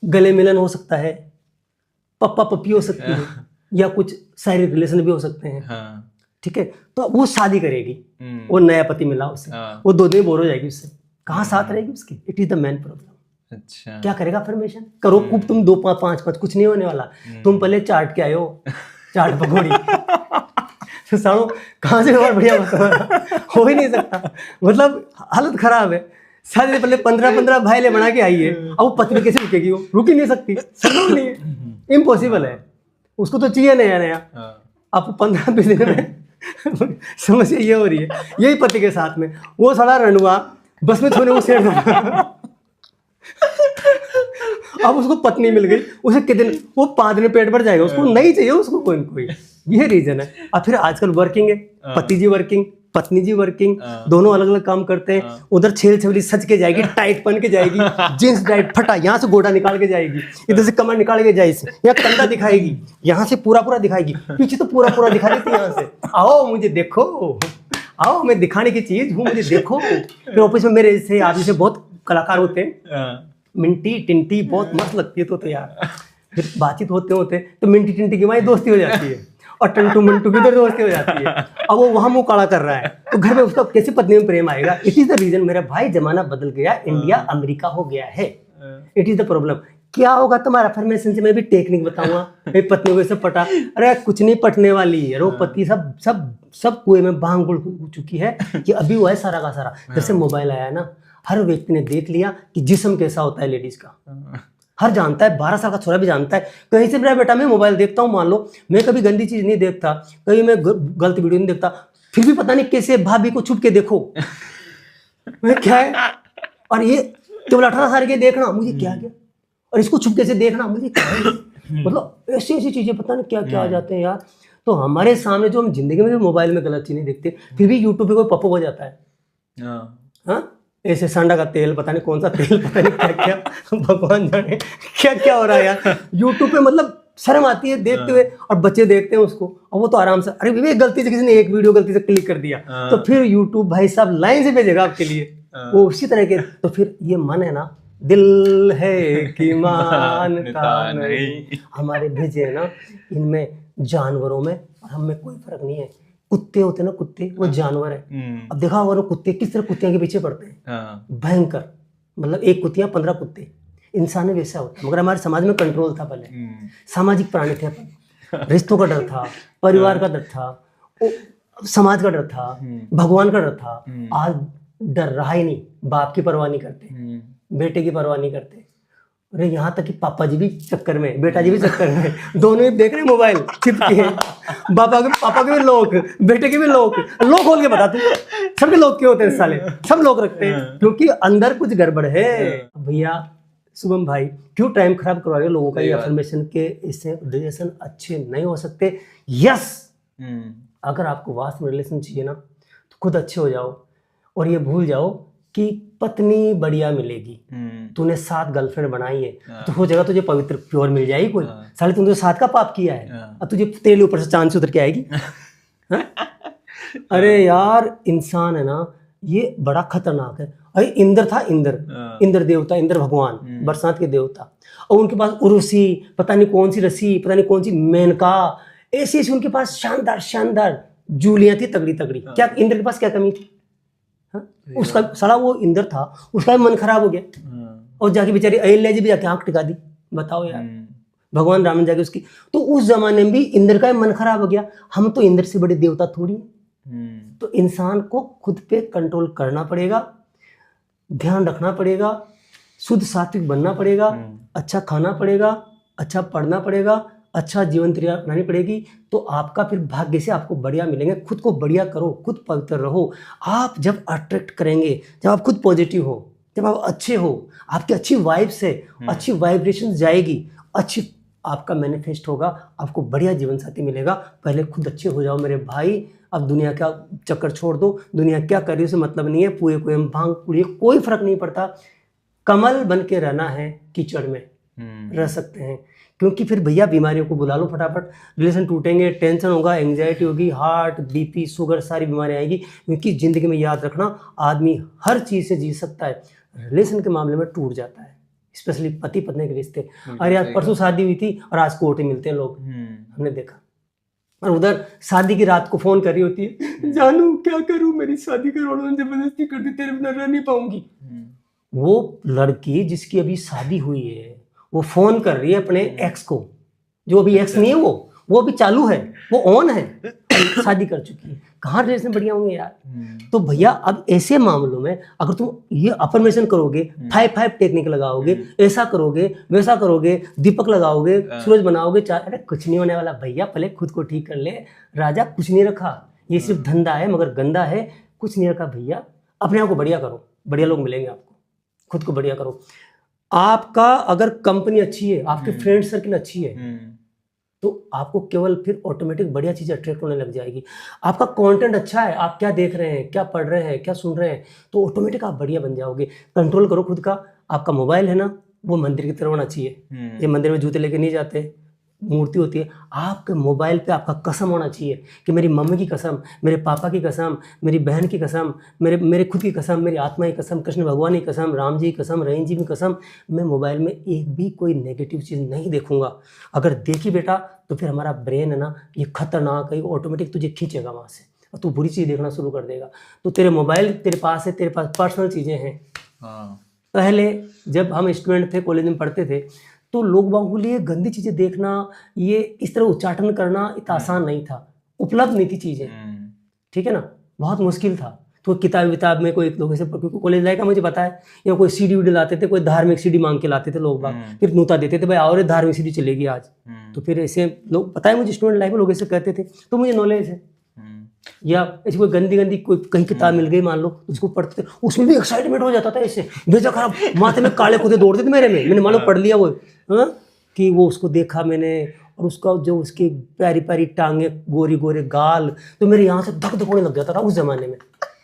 [SPEAKER 2] गले मिलन हो सकता है, पप्पा पप्पी हो सकती है, या कुछ शारीरिक रिलेशन भी हो सकते हैं। हाँ। ठीक है, तो वो शादी करेगी, वो नया पति मिला उसे, वो 2 दिन बोर हो जाएगी उससे, कहाँ साथ रहेगी उसकी। It is the main problem. अच्छा, क्या करेगा फॉर्मेशन करो खूब, तुम 2-5 कुछ नहीं होने वाला। तुम पहले चाट के आए हो, चाट पकौड़ी तो सालो कहाँ से और बढ़िया हो ही नहीं सकता। मतलब हालत खराब है। शादी से पहले 15 भाईले बना के आई है, अब वो पत्नी कैसे रुकेगी, वो रुक ही नहीं सकती, संभव नहीं है, इम्पॉसिबल है। उसको तो चाहिए नया नया। अब 15-20 दिन में समस्या ये हो रही है, यही पति के साथ में वो सारा रनुआ बस में छोड़ने को सेट अब उसको पत्नी मिल गई, उसे कितने वो 5 दिन पेट भर जाएगा, उसको नहीं चाहिए उसको कोई कोई। ये रीजन है। अब फिर आजकल वर्किंग है, पति जी वर्किंग, पत्नी जी वर्किंग, दोनों अलग अलग काम करते हैं। उधर छेल छबली सज के जाएगी, टाइट पहन के जाएगी, जींस टाइट फटा, यहाँ से गोडा निकाल के जाएगी, इधर से कमर निकाल के जाएगी, यहाँ कंधा दिखाएगी, यहाँ से पूरा दिखाएगी, पीछे तो पूरा दिखा देती है। यहाँ से आओ मुझे देखो, आओ मैं दिखाने की चीज हूँ, मुझे देखो। फिर ऑफिस में मेरे जैसे आदमी से बहुत कलाकार होते हैं, मिंटी टिंटी बहुत मस्त लगती है तो यार। फिर बातचीत होते होते तो मिंटी टिंटी की वही दोस्ती हो जाती है, और टंटू मंटू की उधर दोस्ती हो जाती है। अब वो वहां मुंह काला कर रहा है, तो घर में उसका कैसे पत्नी में प्रेम आएगा। इट इज द रीजन मेरा भाई, जमाना बदल गया, इंडिया अमेरिका हो गया है। It is the problem. क्या होगा तुम्हारा फॉर्मेशन से मैं भी टेक्निक बताऊंगा। पत्नी को सब पटा, अरे कुछ नहीं पटने वाली है, वो पति सब कुएं में बांग गुड़ हो चुकी है कि अभी वो है सारा का सारा। जैसे मोबाइल आया ना, हर व्यक्ति ने देख लिया कि जिस्म कैसा होता है लेडीज का, हर जानता है, 12 साल का छोरा भी जानता है। कहीं से मेरा बेटा मैं मोबाइल देखता हूँ, मान लो मैं कभी गंदी चीज नहीं देखता, कहीं मैं गलत वीडियो नहीं देखता, फिर भी पता नहीं कैसे भाभी को छुप के देखो मैं क्या है, और ये केवल 18 साल के देखना मुझे क्या क्या, और इसको छुप के से देखना मुझे क्या है। मतलब ऐसी चीजें पता नहीं क्या क्या आ जाते हैं यार। तो हमारे सामने जो हम जिंदगी में मोबाइल में गलत चीज नहीं देखते, फिर भी यूट्यूब पे कोई पप्पो हो जाता है। हाँ ऐसे सांडा का तेल, पता नहीं कौन सा तेल, पता नहीं क्या क्या, भगवान जाने क्या क्या हो रहा है यार यूट्यूब पे। मतलब शर्म आती है देखते हुए, और बच्चे देखते हैं उसको, और वो तो आराम से, अरे भैया गलती से किसी ने एक वीडियो गलती से क्लिक कर दिया, तो फिर यूट्यूब भाई साहब लाइन से भेजेगा आपके लिए वो उसी तरह के। तो फिर ये मन है ना, दिल है कि मानता नहीं, हमारे भेजे है ना, इनमें जानवरों में और हम में कोई फर्क नहीं है। कुत्ते होते हैं ना, कुत्ते वो जानवर है। अब देखा होगा कुत्ते किस तरह कुत्तियों के पीछे पड़ते हैं, भयंकर। मतलब एक कुत्तियां 15 कुत्ते, इंसान वैसा होता है, मगर हमारे समाज में कंट्रोल था पहले। सामाजिक प्राणी थे अपन, रिश्तों का डर था, परिवार का डर था, समाज का डर था, भगवान का डर था। आज डर रहा ही नहीं, बाप की परवाह नहीं करते, बेटे की परवाह नहीं करते। अरे यहाँ तक कि पापा जी भी चक्कर में, बेटा जी भी चक्कर में, दोनों ही देख रहे हैं मोबाइल चिपके हैं। पापा के भी लॉक, बेटे के भी लॉक खोल के बताते हैं। सबके लॉक क्यों होते हैं साले, सब लॉक रखते हैं क्योंकि अंदर कुछ गड़बड़ है। भैया शुभम भाई, क्यों टाइम खराब करवा रहे हो लोगों का ये अफर्मेशन के, इससे रिलेशन अच्छे नहीं हो सकते। यस, अगर आपको वास्तव में रिलेशन चाहिए ना तो खुद अच्छे हो जाओ और ये भूल जाओ कि पत्नी बढ़िया मिलेगी। तूने 7 गर्लफ्रेंड बनाई है तो हो जाएगा तुझे पवित्र प्योर मिल जाएगी कोई। साले तूने तो 7 का पाप किया है अब तुझे तेल ऊपर से चांद से उतर के आएगी। अरे यार इंसान है ना, ये बड़ा खतरनाक है। अरे इंद्र था, इंद्र देवता, इंद्र भगवान, बरसात के देवता, और उनके पास उर्वशी, पता नहीं कौन सी रसी, पता नहीं कौन सी मेनका, ऐसी ऐसी उनके पास शानदार शानदार जूलियां थी, तगड़ी तगड़ी। क्या इंद्र के पास क्या कमी थी? उसका साला वो इंद्र था, उसका मन खराब हो गया और जाके बेचारी अहिल्या जी भी जाके आंख टिका दी। बताओ यार, भगवान राम ने जाके उसकी, तो उस जमाने में भी इंद्र का मन खराब हो गया। हम तो इंद्र से बड़े देवता थोड़ी। तो इंसान को खुद पे कंट्रोल करना पड़ेगा, ध्यान रखना पड़ेगा, शुद्ध सात्विक बनना पड़ेगा, अच्छा खाना पड़ेगा, अच्छा पढ़ना पड़ेगा, अच्छा जीवनचर्या अपनानी पड़ेगी। तो आपका फिर भाग्य से आपको बढ़िया मिलेंगे। खुद को बढ़िया करो, खुद पवित्र रहो। आप जब अट्रैक्ट करेंगे, जब आप खुद पॉजिटिव हो, जब आप अच्छे हो, आपकी अच्छी वाइब से अच्छी वाइब्रेशन जाएगी, अच्छी आपका मैनिफेस्ट होगा, आपको बढ़िया जीवन साथी मिलेगा। पहले खुद अच्छे हो जाओ मेरे भाई। अब दुनिया का चक्कर छोड़ दो, दुनिया क्या कर रही है उसे मतलब नहीं है। पुए को हम भांग पुड़िए कोई फर्क नहीं पड़ता। कमल बन के रहना है, कीचड़ में रह सकते हैं। क्योंकि फिर भैया बीमारियों को बुला लो फटाफट, रिलेशन टूटेंगे, टेंशन होगा, एंग्जाइटी होगी, हार्ट बीपी शुगर सारी बीमारियां आएगी। क्योंकि जिंदगी में याद रखना, आदमी हर चीज़ से जी सकता है, रिलेशन के मामले में टूट जाता है, स्पेशली पति पत्नी के रिश्ते। अरे यार परसों शादी हुई थी और आज कोर्ट में मिलते हैं लोग, हमने देखा। और उधर शादी की रात को फोन कर रही होती है, जानू क्या करूं, मेरी शादी करोड़ों ने जबरदस्ती कर दी, तेरे बिना रह नहीं पाऊंगी। वो लड़की जिसकी अभी शादी हुई है वो फोन कर रही है अपने एक्स को, जो अभी एक्स नहीं है, वो अभी चालू है, वो ऑन है, शादी कर चुकी है। कहाँ रिलेशन बढ़िया होंगे यार। तो भैया अब ऐसे मामलों में अगर तुम ये अफर्मेशन करोगे, 5-5 टेक्निक लगाओगे, ऐसा करोगे वैसा करोगे, दीपक लगाओगे, सूरज बनाओगे, अरे कुछ नहीं होने वाला भैया। पहले खुद को ठीक कर ले राजा, कुछ नहीं रखा, ये सिर्फ धंधा है मगर गंदा है, कुछ नहीं रखा भैया। अपने आप को बढ़िया करो, बढ़िया लोग मिलेंगे आपको। खुद को बढ़िया करो। आपका अगर कंपनी अच्छी है, आपके फ्रेंड सर्किल अच्छी है, तो आपको केवल फिर ऑटोमेटिक बढ़िया चीज़ अट्रैक्ट होने लग जाएगी। आपका कंटेंट अच्छा है, आप क्या देख रहे हैं, क्या पढ़ रहे हैं, क्या सुन रहे हैं, तो ऑटोमेटिक आप बढ़िया बन जाओगे। कंट्रोल करो खुद का। आपका मोबाइल है ना, वो मंदिर की तरह होना चाहिए। ये मंदिर में जूते लेके नहीं जाते, मूर्ति होती है। आपके मोबाइल पे आपका कसम होना चाहिए कि मेरी मम्मी की कसम, मेरे पापा की कसम, मेरी बहन की कसम, मेरे खुद की कसम, मेरी आत्मा की कसम, कृष्ण भगवान की कसम, राम जी की कसम, रहीम जी की कसम, मैं मोबाइल में एक भी कोई नेगेटिव चीज़ नहीं देखूंगा। अगर देखी बेटा तो फिर हमारा ब्रेन है ना, ये खतरनाक है, ऑटोमेटिक तुझे खींचेगा वहाँ से और तू बुरी चीज़ देखना शुरू कर देगा। तो तेरे मोबाइल तेरे पास है, तेरे पास पर्सनल चीज़ें हैं। पहले जब हम स्टूडेंट थे, कॉलेज में पढ़ते थे, तो लोग बागों के लिए गंदी चीज़ें देखना, ये इस तरह उच्चाटन करना इतना आसान नहीं था, उपलब्ध नहीं थी चीज़ें, ठीक है ना, बहुत मुश्किल था। तो किताब में कोई लोग ऐसे कॉलेज लाइफ का मुझे पता है, या कोई सीडी वीडी लाते थे, कोई धार्मिक सीडी मांग के लाते थे लोग बाग, फिर नूता देते थे, भाई और धार्मिक सीडी चलेगी आज। तो फिर ऐसे लोग, पता है मुझे स्टूडेंट लाइफ में लोग ऐसे कहते थे, तो मुझे नॉलेज है। या ऐसी कोई गंदी कोई कहीं किताब मिल गई मान लो, उसको पढ़ते थे, उसमें भी एक्साइटमेंट हो जाता था, ऐसे बेजा खराब माथे में काले कुत्ते दौड़ते थे मेरे में। मैंने मान लो पढ़ लिया वो कि वो उसको देखा मैंने, और उसका जो उसकी प्यारी प्यारी टांगे, गोरी गोरे गाल, तो मेरे यहाँ से धक धक होने लग जाता था उस जमाने में।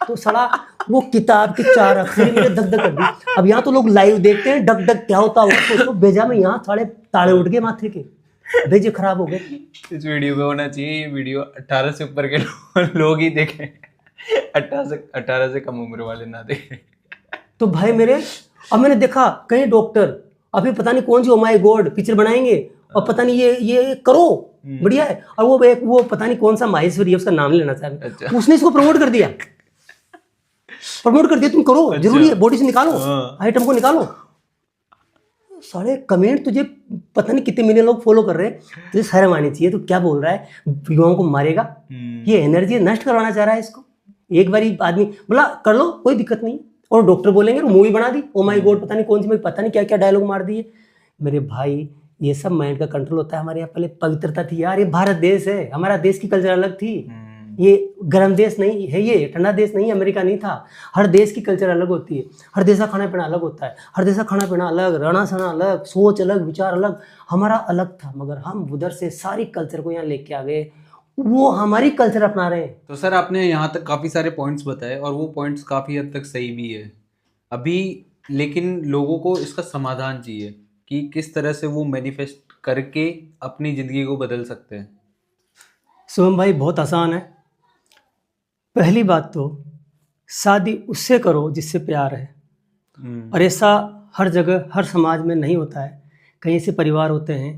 [SPEAKER 2] तो साला वो किताब के 4 अक्षर मेरे धक धक कर दी। अब यहाँ तो लोग लाइव देखते हैं, डक डक क्या होता है उसको भेजा में, यहाँ साढ़े ताड़े उठ गए माथे के, भेजे खराब हो गए।
[SPEAKER 1] इस वीडियो पे होना चाहिए ये वीडियो 18 से ऊपर के लोग ही देखें, 18 से कम उम्र वाले ना देखें।
[SPEAKER 2] तो भाई मेरे, अब मैंने देखा कई डॉक्टर अभी पता नहीं कौन सी ओ माय गॉड पिक्चर बनाएंगे, और पता नहीं ये करो बढ़िया है, और वो पता नहीं कौन सा माहेश्वरी है, उसका नाम लेना चाह रहे, अच्छा। उसने इसको प्रमोट कर दिया, तुम करो, अच्छा। जरूरी है, बॉडी से निकालो, आइटम को निकालो। सारे कमेंट तुझे पता नहीं कितने मिलियन लोग फॉलो कर रहे हैं, तुझे शर्म आनी चाहिए, तो क्या बोल रहा है, युवाओं को मारेगा, ये एनर्जी नष्ट करवाना चाह रहा है इसको। एक बार आदमी बोला कर लो कोई दिक्कत नहीं, और डॉक्टर बोलेंगे मूवी बना दी, ओ माय गॉड पता नहीं कौन सी मूवी, पता नहीं क्या क्या डायलॉग मार दिए। मेरे भाई ये सब माइंड का कंट्रोल होता है। हमारे यहाँ पहले पवित्रता थी यार, ये भारत देश है, हमारा देश की कल्चर अलग थी, ये गर्म देश नहीं है, ये ठंडा देश नहीं, अमेरिका नहीं था। हर देश की कल्चर अलग होती है, हर देश का खाना पीना अलग होता है, हर देश का खाना पीना अलग, रहना सहना अलग, सोच अलग, विचार अलग, हमारा अलग था। मगर हम उधर से सारी कल्चर को यहाँ लेके आ गए, वो हमारी कल्चर अपना रहे हैं।
[SPEAKER 1] तो सर आपने यहाँ तक काफ़ी सारे पॉइंट्स बताए और वो पॉइंट्स काफ़ी हद तक सही भी है अभी, लेकिन लोगों को इसका समाधान चाहिए कि किस तरह से वो मैनिफेस्ट करके अपनी ज़िंदगी को बदल सकते हैं।
[SPEAKER 2] शुभम भाई बहुत आसान है। पहली बात तो शादी उससे करो जिससे प्यार है, और ऐसा हर जगह हर समाज में नहीं होता है। कई ऐसे परिवार होते हैं,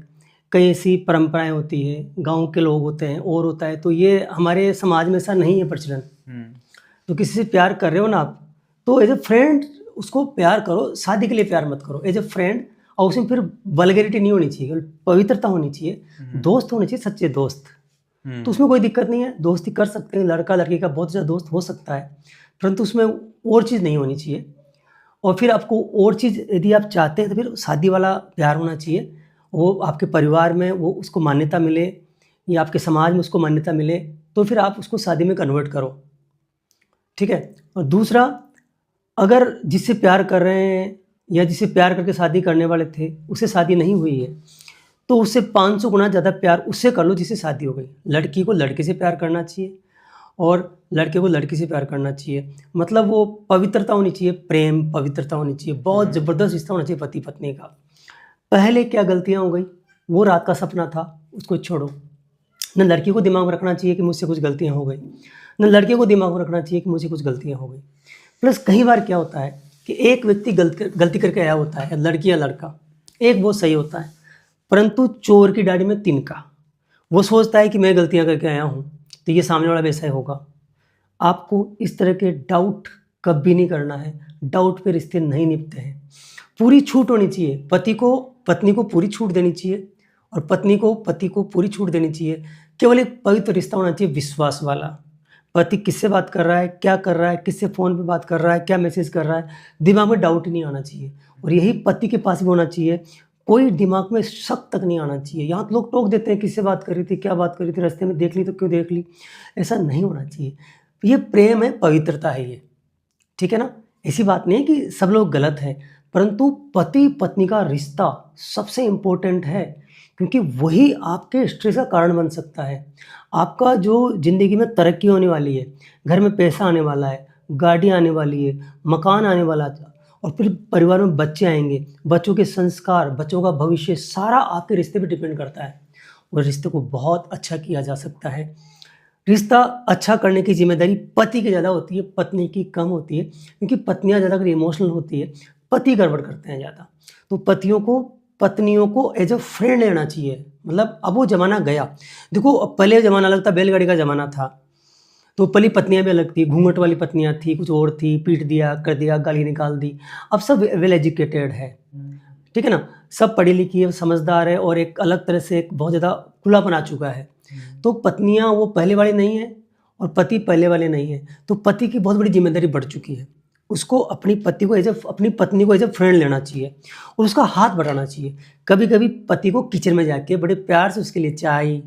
[SPEAKER 2] कई ऐसी परंपराएं होती है, गांव के लोग होते हैं और होता है, तो ये हमारे समाज में ऐसा नहीं है प्रचलन। तो किसी से प्यार कर रहे हो ना आप, तो एज ए फ्रेंड उसको प्यार करो, शादी के लिए प्यार मत करो, एज ए फ्रेंड। और उसमें फिर वल्गैरिटी नहीं होनी चाहिए, पवित्रता होनी चाहिए, दोस्त होने चाहिए, सच्चे दोस्त। तो उसमें कोई दिक्कत नहीं है, दोस्ती कर सकते हैं, लड़का लड़की का बहुत ज़्यादा दोस्त हो सकता है, परंतु उसमें और चीज़ नहीं होनी चाहिए। और फिर आपको और चीज़ यदि आप चाहते हैं तो फिर शादी वाला प्यार होना चाहिए, वो आपके परिवार में वो उसको मान्यता मिले या आपके समाज में उसको मान्यता मिले, तो फिर आप उसको शादी में कन्वर्ट करो, ठीक है। और दूसरा, अगर जिससे प्यार कर रहे हैं या जिससे प्यार करके शादी करने वाले थे उससे शादी नहीं हुई है, तो उससे 500 गुना ज़्यादा प्यार उससे कर लो जिससे शादी हो गई। लड़की को लड़के से प्यार करना चाहिए और लड़के को लड़की से प्यार करना चाहिए, मतलब वो पवित्रता होनी चाहिए, प्रेम पवित्रता होनी चाहिए, बहुत ज़बरदस्त रिश्ता होना चाहिए पति पत्नी का। पहले क्या गलतियाँ हो गई, वो रात का सपना था, उसको छोड़ो। न लड़की को दिमाग में रखना चाहिए कि मुझसे कुछ गलतियाँ हो गई, न लड़के को दिमाग में रखना चाहिए कि मुझे कुछ गलतियाँ हो गई। प्लस कई बार क्या होता है कि एक व्यक्ति गलती करके आया होता है, लड़की या लड़का, एक बहुत सही होता है, परंतु चोर की दाढ़ी में तिनका। वो सोचता है कि मैं गलतियां करके आया हूँ तो ये सामने वाला वैसा ही होगा। आपको इस तरह के डाउट कभी नहीं करना है, डाउट पे रिश्ते नहीं निभते हैं। पूरी छूट होनी चाहिए, पति को पत्नी को पूरी छूट देनी चाहिए और पत्नी को पति को पूरी छूट देनी चाहिए। केवल एक पवित्र रिश्ता होना चाहिए, विश्वास वाला। पति किससे बात कर रहा है, क्या कर रहा है, किससे फ़ोन पे बात कर रहा है, क्या मैसेज कर रहा है, दिमाग में डाउट ही नहीं आना चाहिए। और यही पति के पास भी होना चाहिए, कोई दिमाग में शक तक नहीं आना चाहिए। यहाँ तो लोग टोक देते हैं, किससे बात कर रही थी, क्या बात कर रही थी, रास्ते में देख ली तो क्यों देख ली, ऐसा नहीं होना चाहिए। ये प्रेम है, पवित्रता है ये, ठीक है ना। ऐसी बात नहीं है कि सब लोग गलत हैं, परंतु पति पत्नी का रिश्ता सबसे इम्पोर्टेंट है, क्योंकि वही आपके स्ट्रेस का कारण बन सकता है। आपका जो ज़िंदगी में तरक्की होने वाली है, घर में पैसा आने वाला है, गाड़ी आने वाली है, मकान आने वाला है, और फिर परिवार में बच्चे आएंगे, बच्चों के संस्कार, बच्चों का भविष्य सारा आपके रिश्ते पे डिपेंड करता है। और रिश्ते को बहुत अच्छा किया जा सकता है। रिश्ता अच्छा करने की जिम्मेदारी पति की ज़्यादा होती है, पत्नी की कम होती है, क्योंकि पत्नियां ज़्यादा अगर इमोशनल होती है, पति गड़बड़ करते हैं ज़्यादा। तो पत्नियों को एज अ फ्रेंड लेना चाहिए। मतलब अब वो ज़माना गया, देखो पहले ज़माना अलग था, बैलगाड़ी का ज़माना था, तो पहली पत्नियां भी अलग थी, घूंघट वाली पत्नियां थी, कुछ और थी, पीट दिया कर दिया, गाली निकाल दी। अब सब वेल एजुकेटेड है, ठीक है ना, सब पढ़ी लिखी है, समझदार है, और एक अलग तरह से एक बहुत ज़्यादा खुलापन आ चुका है। तो पत्नियां वो पहले वाली नहीं है और पति पहले वाले नहीं है, तो पति की बहुत बड़ी जिम्मेदारी बढ़ चुकी है। उसको अपनी पत्नी को एज ए फ्रेंड लेना चाहिए और उसका हाथ बढ़ाना चाहिए। कभी कभी पति को किचन में जाके बड़े प्यार से उसके लिए चाय,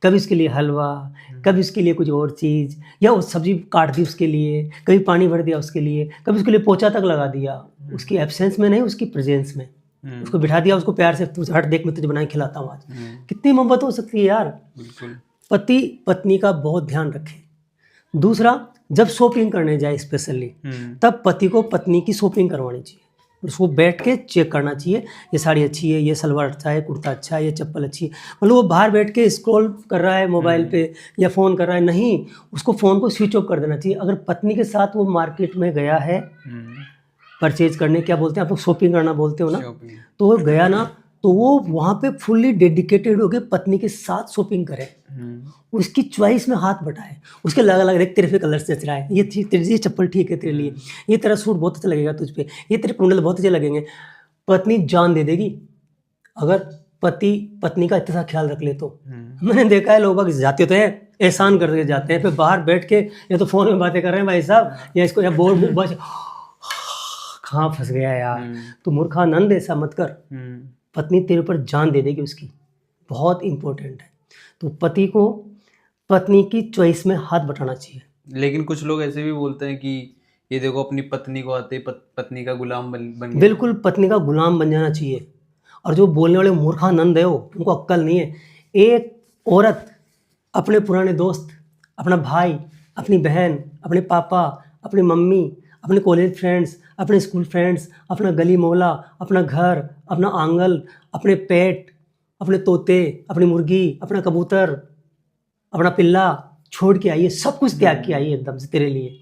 [SPEAKER 2] कभी उसके लिए हलवा, कभी उसके लिए कुछ और चीज़, या वो सब्जी काट दी उसके लिए, कभी पानी भर दिया उसके लिए, कभी उसके लिए पोछा तक लगा दिया, उसकी एब्सेंस में नहीं, उसकी प्रेजेंस में उसको बिठा दिया, उसको प्यार से, तू हट देख मैं तुझे बना के खिलाता हूँ आज। कितनी मोहब्बत हो सकती है यार। पति पत्नी का बहुत ध्यान रखें। दूसरा, जब शॉपिंग करने जाए स्पेशली, तब पति को पत्नी की शॉपिंग करवानी चाहिए, उसको बैठ के चेक करना चाहिए, ये साड़ी अच्छी है, ये सलवार अच्छा है, कुर्ता अच्छा है, ये चप्पल अच्छी है। मतलब वो बाहर बैठ के स्क्रॉल कर रहा है मोबाइल पे या फ़ोन कर रहा है, नहीं, उसको फ़ोन को स्विच ऑफ कर देना चाहिए। अगर पत्नी के साथ वो मार्केट में गया है परचेज करने, क्या बोलते हैं आप लोग, शॉपिंग करना बोलते हो ना, तो वो गया ना, तो वो वहाँ पे फुल्ली डेडिकेटेड होकर पत्नी के साथ शॉपिंग करे, उसकी चॉइस में हाथ बटाए, उसके अलग अलग देख, तेरे पे कलर से जच रहा है, ये चप्पल ठीक है तेरे लिए, ये तेरा सूट बहुत अच्छा लगेगा तुझ पे, ये तेरे कुंडल बहुत अच्छे लगेंगे। पत्नी जान दे देगी अगर पति पत्नी का इतना सा ख्याल रख ले तो मैंने देखा है लोग बाग जाते तो हैं एहसान करके जाते हैं, फिर बाहर बैठ के या तो फोन में बातें कर रहे हैं भाई साहब, या इसको या बोर्ड बस कहाँ फंस गया यार। तो मूर्खानंद ऐसा मत कर, पत्नी तेरे ऊपर जान दे देगी उसकी, बहुत इंपॉर्टेंट है। तो पति को पत्नी की चॉइस में हाथ बटाना चाहिए।
[SPEAKER 1] लेकिन कुछ लोग ऐसे भी बोलते हैं कि ये देखो अपनी पत्नी को आते ही पत्नी का गुलाम बन गया।
[SPEAKER 2] बिल्कुल पत्नी का गुलाम बन जाना चाहिए। और जो बोलने वाले मूर्खानंद है वो, उनको अक्ल नहीं है। एक औरत अपने पुराने दोस्त, अपना भाई, अपनी बहन, अपने पापा, अपनी मम्मी, अपने कॉलेज फ्रेंड्स, अपने स्कूल फ्रेंड्स, अपना गली मोहल्ला, अपना घर, अपना आंगन, अपने पेट, अपने तोते, अपनी मुर्गी, अपना कबूतर, अपना पिल्ला छोड़ के आई है, सब कुछ त्याग के आई है एकदम से तेरे लिए,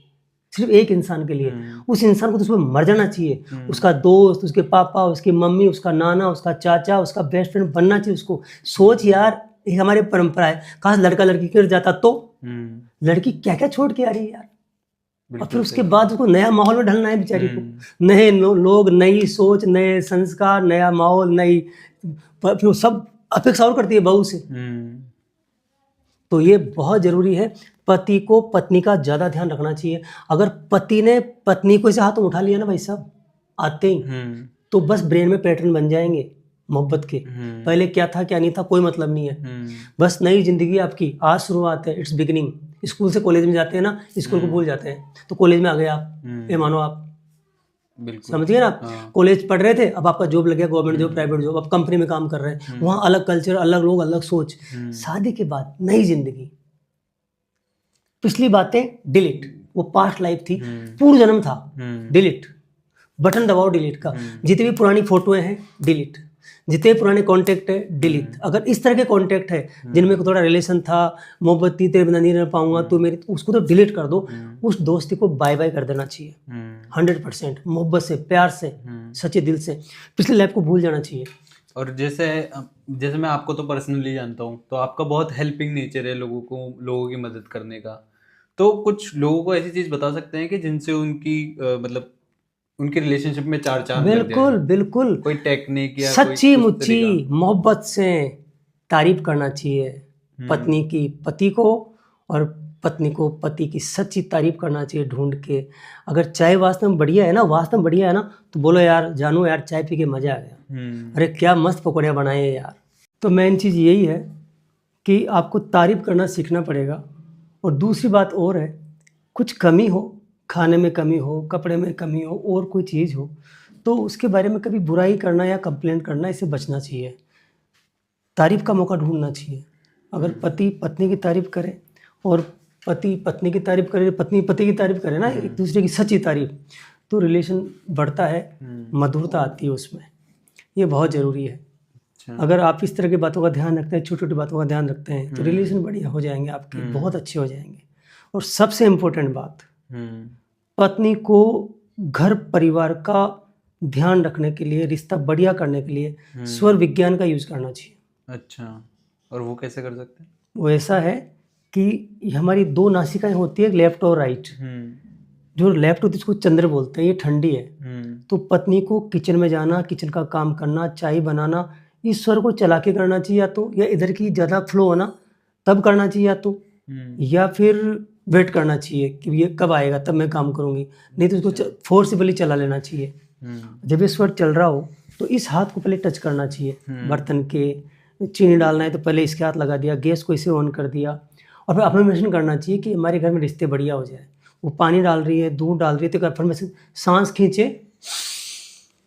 [SPEAKER 2] सिर्फ एक इंसान के लिए। उस इंसान को तो उसमें मर जाना चाहिए। उसका दोस्त, उसके पापा, उसकी मम्मी, उसका नाना, उसका चाचा, उसका बेस्ट फ्रेंड बनना चाहिए उसको। सोच यार, ये हमारी परंपरा है, काश लड़का लड़की गिर जाता तो। लड़की क्या क्या छोड़ के आ रही है यार, और फिर उसके बाद उसको नया माहौल में ढलना है बेचारी को। नए लोग, नई सोच, नए संस्कार, नया माहौल, नई, फिर सब अपेक्षा और करती है बहू से। तो ये बहुत जरूरी है, पति को पत्नी का ज़्यादा ध्यान रखना चाहिए। अगर पति ने पत्नी को ऐसे हाथ उठा लिया ना भाई साहब आते ही, तो बस ब्रेन में पैटर्न बन जाएंगे मोहब्बत के। पहले क्या था क्या नहीं था कोई मतलब नहीं है, बस नई जिंदगी आपकी आज शुरुआत है, इट्स बिगिनिंग। स्कूल से कॉलेज में जाते हैं ना, स्कूल को भूल जाते हैं, तो कॉलेज में आ गए आप, ये मानो आप समझिए ना, कॉलेज पढ़ रहे थे, अब आपका जॉब लग गया, गवर्नमेंट जॉब, प्राइवेट जॉब, अब कंपनी में काम कर रहे हैं, वहाँ अलग कल्चर, अलग लोग, अलग सोच। शादी के बाद नई जिंदगी, पिछली बातें डिलीट, वो पास्ट लाइफ थी, पूर्व जन्म था, डिलीट, बटन दबाओ डिलीट का। जितनी भी पुरानी फोटोएं हैं डिलीट, जितने पुराने कॉन्टेक्ट है डिलीट। अगर इस तरह के कॉन्टेक्ट है जिनमें थोड़ा रिलेशन था, मोहब्बत थी, तेरे बिना नहीं रह पाऊंगा तो मेरी, उसको तो डिलीट कर दो। उस दोस्ती को बाय बाय कर देना चाहिए 100%, मोहब्बत से, प्यार से, सच्चे दिल से, पिछली लाइफ को भूल जाना चाहिए।
[SPEAKER 1] और जैसे मैं आपको तो पर्सनली जानता हूँ, तो आपका बहुत हेल्पिंग नेचर है, लोगों की मदद करने का। तो कुछ लोगों को ऐसी चीज बता सकते हैं कि जिनसे उनकी मतलब उनके रिलेशनशिप में चार चांद लग जाए?
[SPEAKER 2] बिल्कुल बिल्कुल,
[SPEAKER 1] कोई टेक्निक या
[SPEAKER 2] सच्ची
[SPEAKER 1] कोई
[SPEAKER 2] मुच्ची मोहब्बत से तारीफ करना चाहिए पत्नी की पति को, और पत्नी को पति की सच्ची तारीफ करना चाहिए ढूंढ के। अगर चाय वास्तव में बढ़िया है ना, वास्तव में बढ़िया है ना, तो बोलो यार जानू यार चाय पी के मजा आ गया, अरे क्या मस्त पकौड़ियाँ बनाए हैं यार। तो मेन चीज़ यही है कि आपको तारीफ करना सीखना पड़ेगा। और दूसरी बात और है, कुछ कमी हो, खाने में कमी हो, कपड़े में कमी हो, और कोई चीज़ हो, तो उसके बारे में कभी बुराई करना या कंप्लेंट करना, इससे बचना चाहिए। तारीफ का मौका ढूंढना चाहिए। अगर पति पत्नी की तारीफ करे और पति पत्नी की तारीफ करे, पत्नी पति की तारीफ करे ना, एक दूसरे की सच्ची तारीफ, तो रिलेशन बढ़ता है, मधुरता आती है उसमें। ये बहुत ज़रूरी है। अगर आप इस तरह की बातों का ध्यान रखते हैं, छोटी छोटी बातों का ध्यान रखते हैं, तो रिलेशन बढ़िया हो जाएंगे आपके, बहुत अच्छे हो जाएंगे। और सबसे इम्पोर्टेंट बात, पत्नी को घर परिवार का ध्यान रखने के लिए, रिश्ता बढ़िया करने के लिए स्वर विज्ञान का यूज करना चाहिए।
[SPEAKER 1] अच्छा, और वो कैसे कर सकते हैं?
[SPEAKER 2] वो ऐसा है कि हमारी दो नासिकाएं होती है, लेफ्ट और राइट। जो लेफ्ट होती है इसको चंद्र बोलते हैं, ये ठंडी है। तो पत्नी को किचन में जाना, किचन का काम करना, चाय बनाना, इस स्वर को चला के करना चाहिए, या तो, या इधर की ज़्यादा फ्लो होना तब करना चाहिए, या तो, या फिर वेट करना चाहिए कि ये कब आएगा तब मैं काम करूँगी, नहीं तो उसको फोर्सिबली चला लेना चाहिए। जब ये स्वर चल रहा हो तो इस हाथ को पहले टच करना चाहिए बर्तन के, चीनी डालना है तो पहले इसके हाथ लगा दिया, गैस को इसे ऑन कर दिया, और फिर अफर्मेशन करना चाहिए कि हमारे घर में रिश्ते बढ़िया हो जाए। वो पानी डाल रही है, दूध डाल रही है, तो अफर्मेशन, सांस खींचे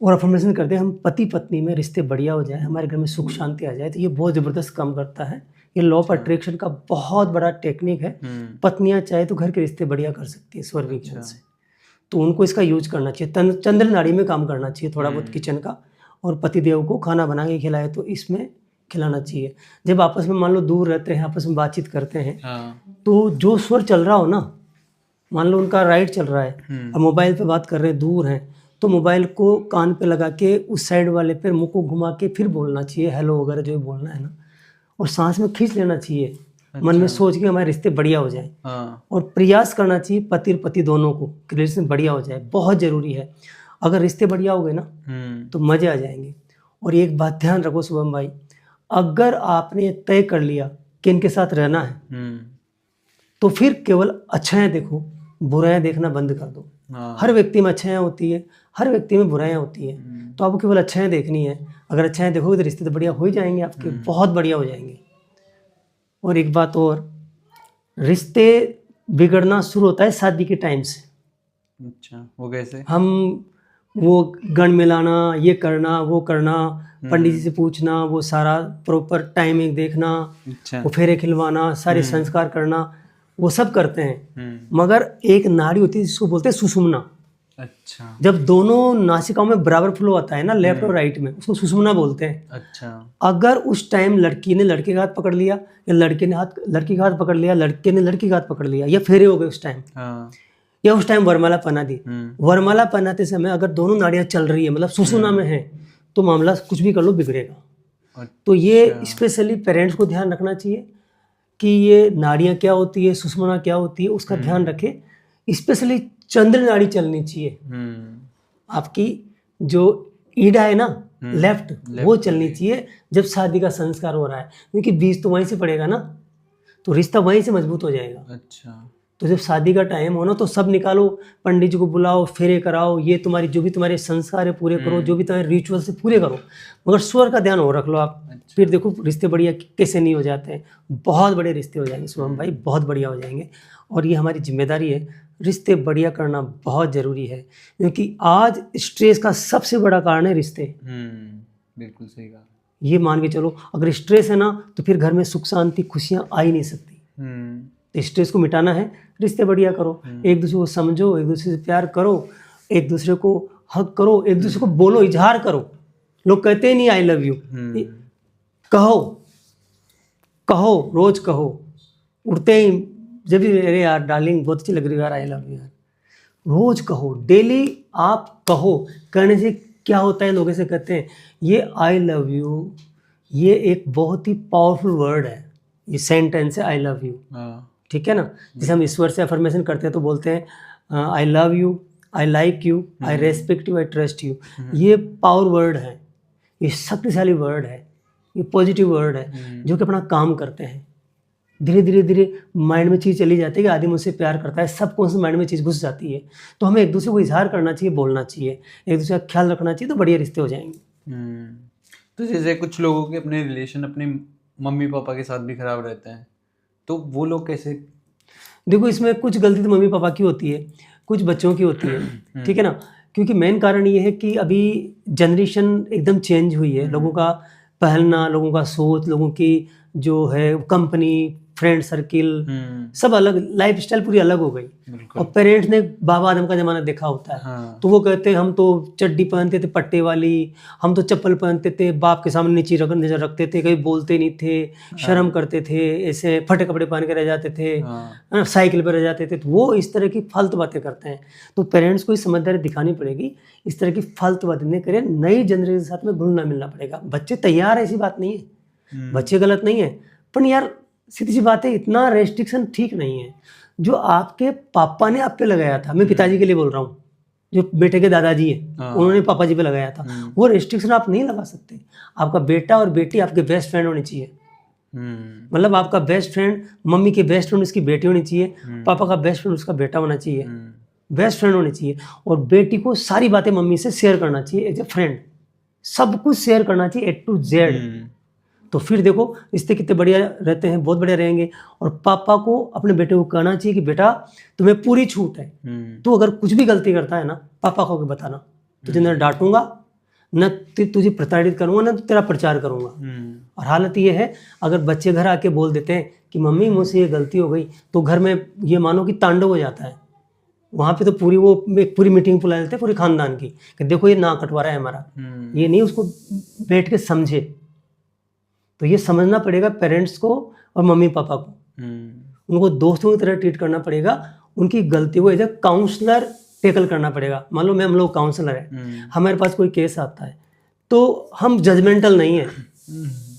[SPEAKER 2] और अफर्मेशन कर दे, हम पति पत्नी में रिश्ते बढ़िया हो जाए, हमारे घर में सुख शांति आ जाए। तो ये बहुत ज़बरदस्त काम करता है। ये लॉ ऑफ अट्रैक्शन का बहुत बड़ा टेक्निक है। पत्नियां चाहे तो घर के रिश्ते बढ़िया कर सकती है स्वर विज्ञान से, तो उनको इसका यूज करना चाहिए। चंद्र नाड़ी में काम करना चाहिए थोड़ा बहुत किचन का, और पतिदेव को खाना बना के खिलाए तो इसमें खिलाना चाहिए। जब आपस में मान लो दूर रहते हैं, आपस में बातचीत करते हैं, तो जो स्वर चल रहा हो ना, मान लो उनका राइट चल रहा है और मोबाइल पे बात कर रहे हैं, दूर हैं, तो मोबाइल को कान पे लगा के उस साइड वाले पे मुंह को घुमा के फिर बोलना चाहिए, हेलो वगैरह जो बोलना है ना, और सांस में खींच लेना चाहिए। मन में सोच के हमारे रिश्ते बढ़िया हो जाए, और प्रयास करना चाहिए पति और पति दोनों को कि रिलेशन बढ़िया हो जाए, बहुत ज़रूरी है। अगर रिश्ते बढ़िया हो गए ना तो मज़े आ जाएंगे। और एक बात ध्यान रखो शुभम भाई, अगर आपने तय कर लिया कि इनके साथ रहना है तो फिर केवल अच्छाइयाँ देखो, बुराइयाँ देखना बंद कर दो।
[SPEAKER 1] हाँ।
[SPEAKER 2] हर व्यक्ति में अच्छाइयाँ होती है, हर व्यक्ति में बुराइयाँ होती है, तो आपको केवल अच्छाइयाँ देखनी है। अगर अच्छाइयाँ देखोगे तो रिश्ते तो बढ़िया हो ही जाएंगे आपके, बहुत बढ़िया हो जाएंगे। और एक बात और, रिश्ते बिगड़ना शुरू होता है शादी के टाइम से।
[SPEAKER 1] अच्छा, वो कैसे?
[SPEAKER 2] हम वो गण मिलाना, ये करना, वो करना, पंडित जी से पूछना, वो सारा प्रॉपर टाइमिंग देखना,
[SPEAKER 1] अच्छा।
[SPEAKER 2] वो फेरे खिलवाना, सारे संस्कार करना, वो सब करते हैं। मगर एक नाड़ी होती है जिसको बोलते हैं सुषुम्ना।
[SPEAKER 1] अच्छा।
[SPEAKER 2] जब दोनों नासिकाओं में बराबर फ्लो आता है ना, लेफ्ट और राइट में, उसको सुषुम्ना बोलते हैं।
[SPEAKER 1] अच्छा।
[SPEAKER 2] अगर उस टाइम लड़की ने लड़के का हाथ पकड़ लिया, या लड़के ने लड़की का हाथ पकड़ लिया, लड़के ने लड़की का हाथ पकड़ लिया, या फेरे हो गए उस टाइम,
[SPEAKER 1] हाँ।
[SPEAKER 2] या उस टाइम वरमाला पहना दी, वरमाला पहनाते समय अगर दोनों नाड़ियां चल रही है, मतलब सुषुम्ना में है, तो मामला कुछ भी कर लो बिगड़ेगा। तो ये स्पेशली पेरेंट्स को ध्यान रखना चाहिए कि ये नाड़ियां क्या होती है, सुषुम्ना क्या होती है, उसका ध्यान रखें। स्पेशली चंद्र नाड़ी चलनी चाहिए आपकी, जो ईडा है ना लेफ्ट, वो चलनी चाहिए जब शादी का संस्कार हो रहा है, क्योंकि बीज तो वहीं से पड़ेगा ना, तो रिश्ता वहीं से मजबूत हो जाएगा।
[SPEAKER 1] अच्छा।
[SPEAKER 2] तो जब शादी का टाइम हो ना, तो सब निकालो, पंडित जी को बुलाओ, फेरे कराओ, ये तुम्हारी जो भी तुम्हारे संस्कार है पूरे करो, जो भी तुम्हारे रिचुअल से पूरे करो, मगर स्वर का ध्यान और रख लो आप।
[SPEAKER 1] अच्छा।
[SPEAKER 2] फिर देखो रिश्ते बढ़िया कैसे नहीं हो जाते हैं, बहुत बड़े रिश्ते हो जाएंगे शुभम भाई, बहुत बढ़िया हो जाएंगे। और ये हमारी जिम्मेदारी है, रिश्ते बढ़िया करना बहुत ज़रूरी है, क्योंकि आज स्ट्रेस का सबसे बड़ा कारण है रिश्ते।
[SPEAKER 1] बिल्कुल सही कहा।
[SPEAKER 2] ये मान के चलो, अगर स्ट्रेस है ना, तो फिर घर में सुख शांति खुशियाँ आ ही नहीं सकती। तो स्ट्रेस को मिटाना है, रिश्ते बढ़िया करो, एक दूसरे को समझो, एक दूसरे से प्यार करो, एक दूसरे को हक करो, एक दूसरे को बोलो, इजहार करो। लोग कहते ही नहीं आई लव यू, कहो कहो, रोज कहो, उठते ही जब भी, अरे यार डार्लिंग बहुत अच्छी लग रही है यार, आई लव यू यार, रोज कहो, डेली आप कहो। कहने से क्या होता है, लोग ऐसे कहते हैं, ये आई लव यू, ये एक बहुत ही पावरफुल वर्ड है, ये सेंटेंस है आई लव यू, ठीक है ना। जैसे हम ईश्वर से अफर्मेशन करते हैं तो बोलते हैं I love you, I like you, I respect you, I trust you. ये पावर वर्ड है, ये शक्तिशाली वर्ड है, ये पॉजिटिव वर्ड है, जो कि अपना काम करते हैं। धीरे धीरे धीरे माइंड में चीज़ चली जाती है कि आदमी मुझसे प्यार करता है, सबकॉन्शियस माइंड में चीज़ घुस जाती है। तो हमें एक दूसरे को इजहार करना चाहिए, बोलना चाहिए, एक दूसरे का ख्याल रखना चाहिए, तो बढ़िया रिश्ते हो जाएंगे।
[SPEAKER 1] तो जैसे कुछ लोगों के अपने रिलेशन अपने मम्मी पापा के साथ भी खराब रहते हैं, तो वो लोग कैसे?
[SPEAKER 2] देखो, इसमें कुछ गलती तो मम्मी पापा की होती है, कुछ बच्चों की होती है, ठीक है ना। क्योंकि मेन कारण ये है कि अभी जनरेशन एकदम चेंज हुई है, लोगों का पहनना, लोगों का सोच, लोगों की जो है कंपनी, फ्रेंड सर्किल, सब अलग, लाइफ स्टाइल पूरी अलग हो गई। और पेरेंट्स ने बाबा आदम का जमाना देखा होता है। हाँ। तो वो कहते हैं हम तो चड्डी पहनते थे पट्टे वाली, हम तो चप्पल पहनते थे, बाप के सामने नीचे नजर रखते थे, कहीं बोलते नहीं थे, शर्म करते थे, ऐसे फटे कपड़े पहन के रह जाते थे, साइकिल पर रह जाते थे। तो वो इस तरह की फालतू बातें करते हैं। तो पेरेंट्स को इस समझदारी दिखानी पड़ेगी, इस तरह की फालतू बातें नहीं करें, नई जनरेशन के साथ में घुलना मिलना पड़ेगा। बच्चे तैयार है, ऐसी बात नहीं है, बच्चे गलत नहीं है, पर यार सीधी सी बात है, इतना रेस्ट्रिक्शन ठीक नहीं है। जो आपके पापा ने आप पे लगाया था, मैं पिताजी के लिए बोल रहा हूँ, जो बेटे के दादाजी है उन्होंने पापा जी पे लगाया था, वो रेस्ट्रिक्शन आप नहीं लगा सकते। आपका बेटा और बेटी आपके बेस्ट फ्रेंड होनी चाहिए। मतलब आपका बेस्ट फ्रेंड, मम्मी के बेस्ट फ्रेंड उसकी बेटी होनी चाहिए, पापा का बेस्ट फ्रेंड उसका बेटा होना चाहिए, बेस्ट फ्रेंड होनी चाहिए। और बेटी को सारी बातें मम्मी से शेयर करना चाहिए एज ए फ्रेंड, सब कुछ शेयर करना चाहिए A to Z। तो फिर देखो रिश्ते कितने बढ़िया रहते हैं, बहुत बढ़िया रहेंगे। और पापा को अपने बेटे को कहना चाहिए कि बेटा तुम्हें पूरी छूट है, तू अगर कुछ भी गलती करता है ना, पापा को बताना, तुझे न डांटूंगा, न तुझे प्रताड़ित करूंगा, न तेरा प्रचार करूंगा। और हालत ये है, अगर बच्चे घर आके बोल देते हैं कि मम्मी मुझसे ये गलती हो गई, तो घर में ये मानो कि तांडव हो जाता है। वहाँ पे तो पूरी मीटिंग बुला लेते हैं पूरी खानदान की, कि देखो ये ना कटवा रहा है हमारा, ये नहीं उसको बैठ के समझे। तो ये समझना पड़ेगा पेरेंट्स को और मम्मी पापा को, उनको दोस्तों की तरह ट्रीट करना पड़ेगा, उनकी गलती को एज ए काउंसलर टेकल करना पड़ेगा। मान लो हम लोग काउंसलर है, हमारे पास कोई केस आता है, तो हम जजमेंटल नहीं है,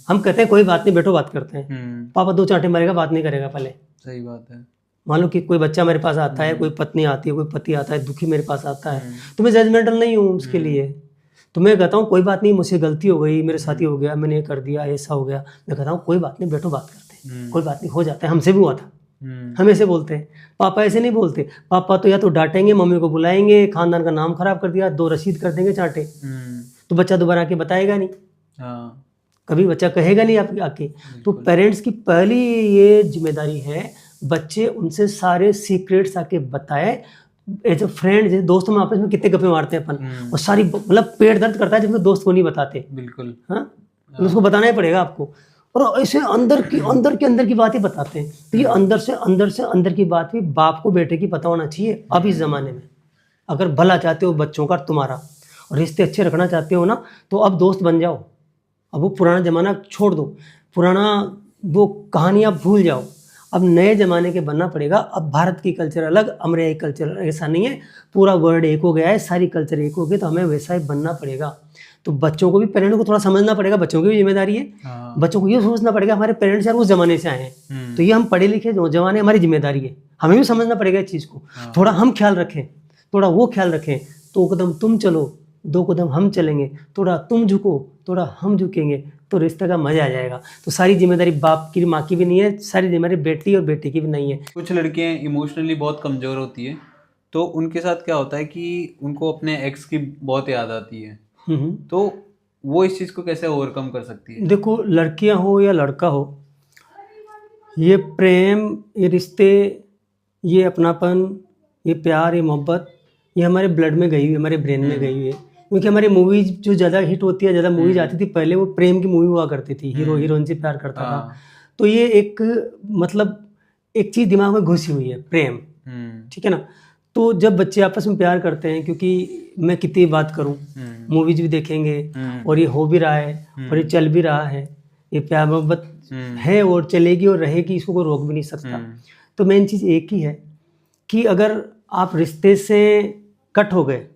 [SPEAKER 2] हम कहते हैं कोई बात नहीं बैठो बात करते हैं। पापा 2 चांटे मारेगा, बात नहीं करेगा पहले।
[SPEAKER 1] सही बात है।
[SPEAKER 2] मान लो कि कोई बच्चा मेरे पास आता है, कोई पत्नी आती है, कोई पति आता है दुखी मेरे पास आता है, तो मैं जजमेंटल नहीं हूँ उसके लिए, तो मैं कहता हूँ कोई बात नहीं, मुझसे गलती हो गई, मेरे साथ ही हो गया, मैंने ये कर दिया, ऐसा हो गया। मैं कहता हूँ कोई बात नहीं, बैठो बात करते हैं, कोई बात नहीं, हो जाता है, हमसे भी हुआ था। हम ऐसे बोलते हैं। पापा ऐसे नहीं बोलते। पापा तो या तो डांटेंगे, मम्मी को बुलाएंगे, खानदान का नाम खराब कर दिया, 2 रसीद कर देंगे चांटे, तो बच्चा दोबारा आके बताएगा नहीं।
[SPEAKER 1] हाँ,
[SPEAKER 2] कभी बच्चा कहेगा नहीं आप आके। तो पेरेंट्स की पहली ये जिम्मेदारी है, बच्चे उनसे सारे सीक्रेट्स आके बताए। एज अ फ्रेंड, जैसे दोस्तों में आपस में कितने गप्पे मारते हैं अपन, और सारी मतलब पेट दर्द करता है जब दोस्त को नहीं बताते।
[SPEAKER 1] बिल्कुल।
[SPEAKER 2] हाँ, तो उसको बताना ही पड़ेगा आपको। और ऐसे अंदर की बातें बताते हैं। तो ये अंदर की बात भी बाप को बेटे की पता होना चाहिए। अब इस ज़माने में अगर भला चाहते हो बच्चों का, तुम्हारा, और रिश्ते अच्छे रखना चाहते हो ना, तो अब दोस्त बन जाओ। अब वो पुराना ज़माना छोड़ दो, पुराना वो कहानियाँ भूल जाओ। अब नए ज़माने के बनना पड़ेगा। अब भारत की कल्चर अलग, अमेरिकी कल्चर ऐसा नहीं है, पूरा वर्ल्ड एक हो गया है, सारी कल्चर एक हो गई, तो हमें वैसा ही बनना पड़ेगा। तो बच्चों को भी, पेरेंट्स को थोड़ा समझना पड़ेगा, बच्चों की भी जिम्मेदारी है।
[SPEAKER 1] हाँ।
[SPEAKER 2] बच्चों को ये सोचना पड़ेगा हमारे पेरेंट्स यार उस ज़माने से आए हैं, तो ये हम पढ़े लिखे नौजवान हैं, हमारी जिम्मेदारी है, हमें भी समझना पड़ेगा इस चीज़ को। थोड़ा हम ख्याल रखें, थोड़ा वो ख्याल रखें। 2 कदम तुम चलो, 2 कदम हम चलेंगे, थोड़ा तुम झुको, थोड़ा हम झुकेंगे, तो रिश्ते का मजा आ जाएगा। तो सारी जिम्मेदारी बाप की, माँ की भी नहीं है, सारी जिम्मेदारी बेटी और बेटे की भी नहीं है।
[SPEAKER 1] कुछ लड़कियां इमोशनली बहुत कमज़ोर होती है, तो उनके साथ क्या होता है कि उनको अपने एक्स की बहुत याद आती है, तो वो इस चीज़ को कैसे ओवरकम कर सकती है?
[SPEAKER 2] देखो, लड़कियां हो या लड़का हो, ये प्रेम, ये रिश्ते, ये अपनापन, ये प्यार, ये मोहब्बत, ये हमारे ब्लड में गई हुई है, हमारे ब्रेन में गई हुई है। क्योंकि हमारी मूवीज जो ज़्यादा हिट होती है, ज़्यादा मूवीज आती थी पहले, वो प्रेम की मूवी हुआ करती थी, हीरो हीरोइन से प्यार करता था। तो ये एक मतलब एक चीज़ दिमाग में घुसी हुई है, प्रेम। ठीक है ना। तो जब बच्चे आपस में प्यार करते हैं, क्योंकि मैं कितनी बात करूं, मूवीज भी देखेंगे और ये हो भी रहा है और ये चल भी रहा है, ये प्यार मोहब्बत है और चलेगी और रहेगी, इसको कोई रोक भी नहीं सकता। तो मेन चीज़ एक ही है कि अगर आप रिश्ते से कट हो गए,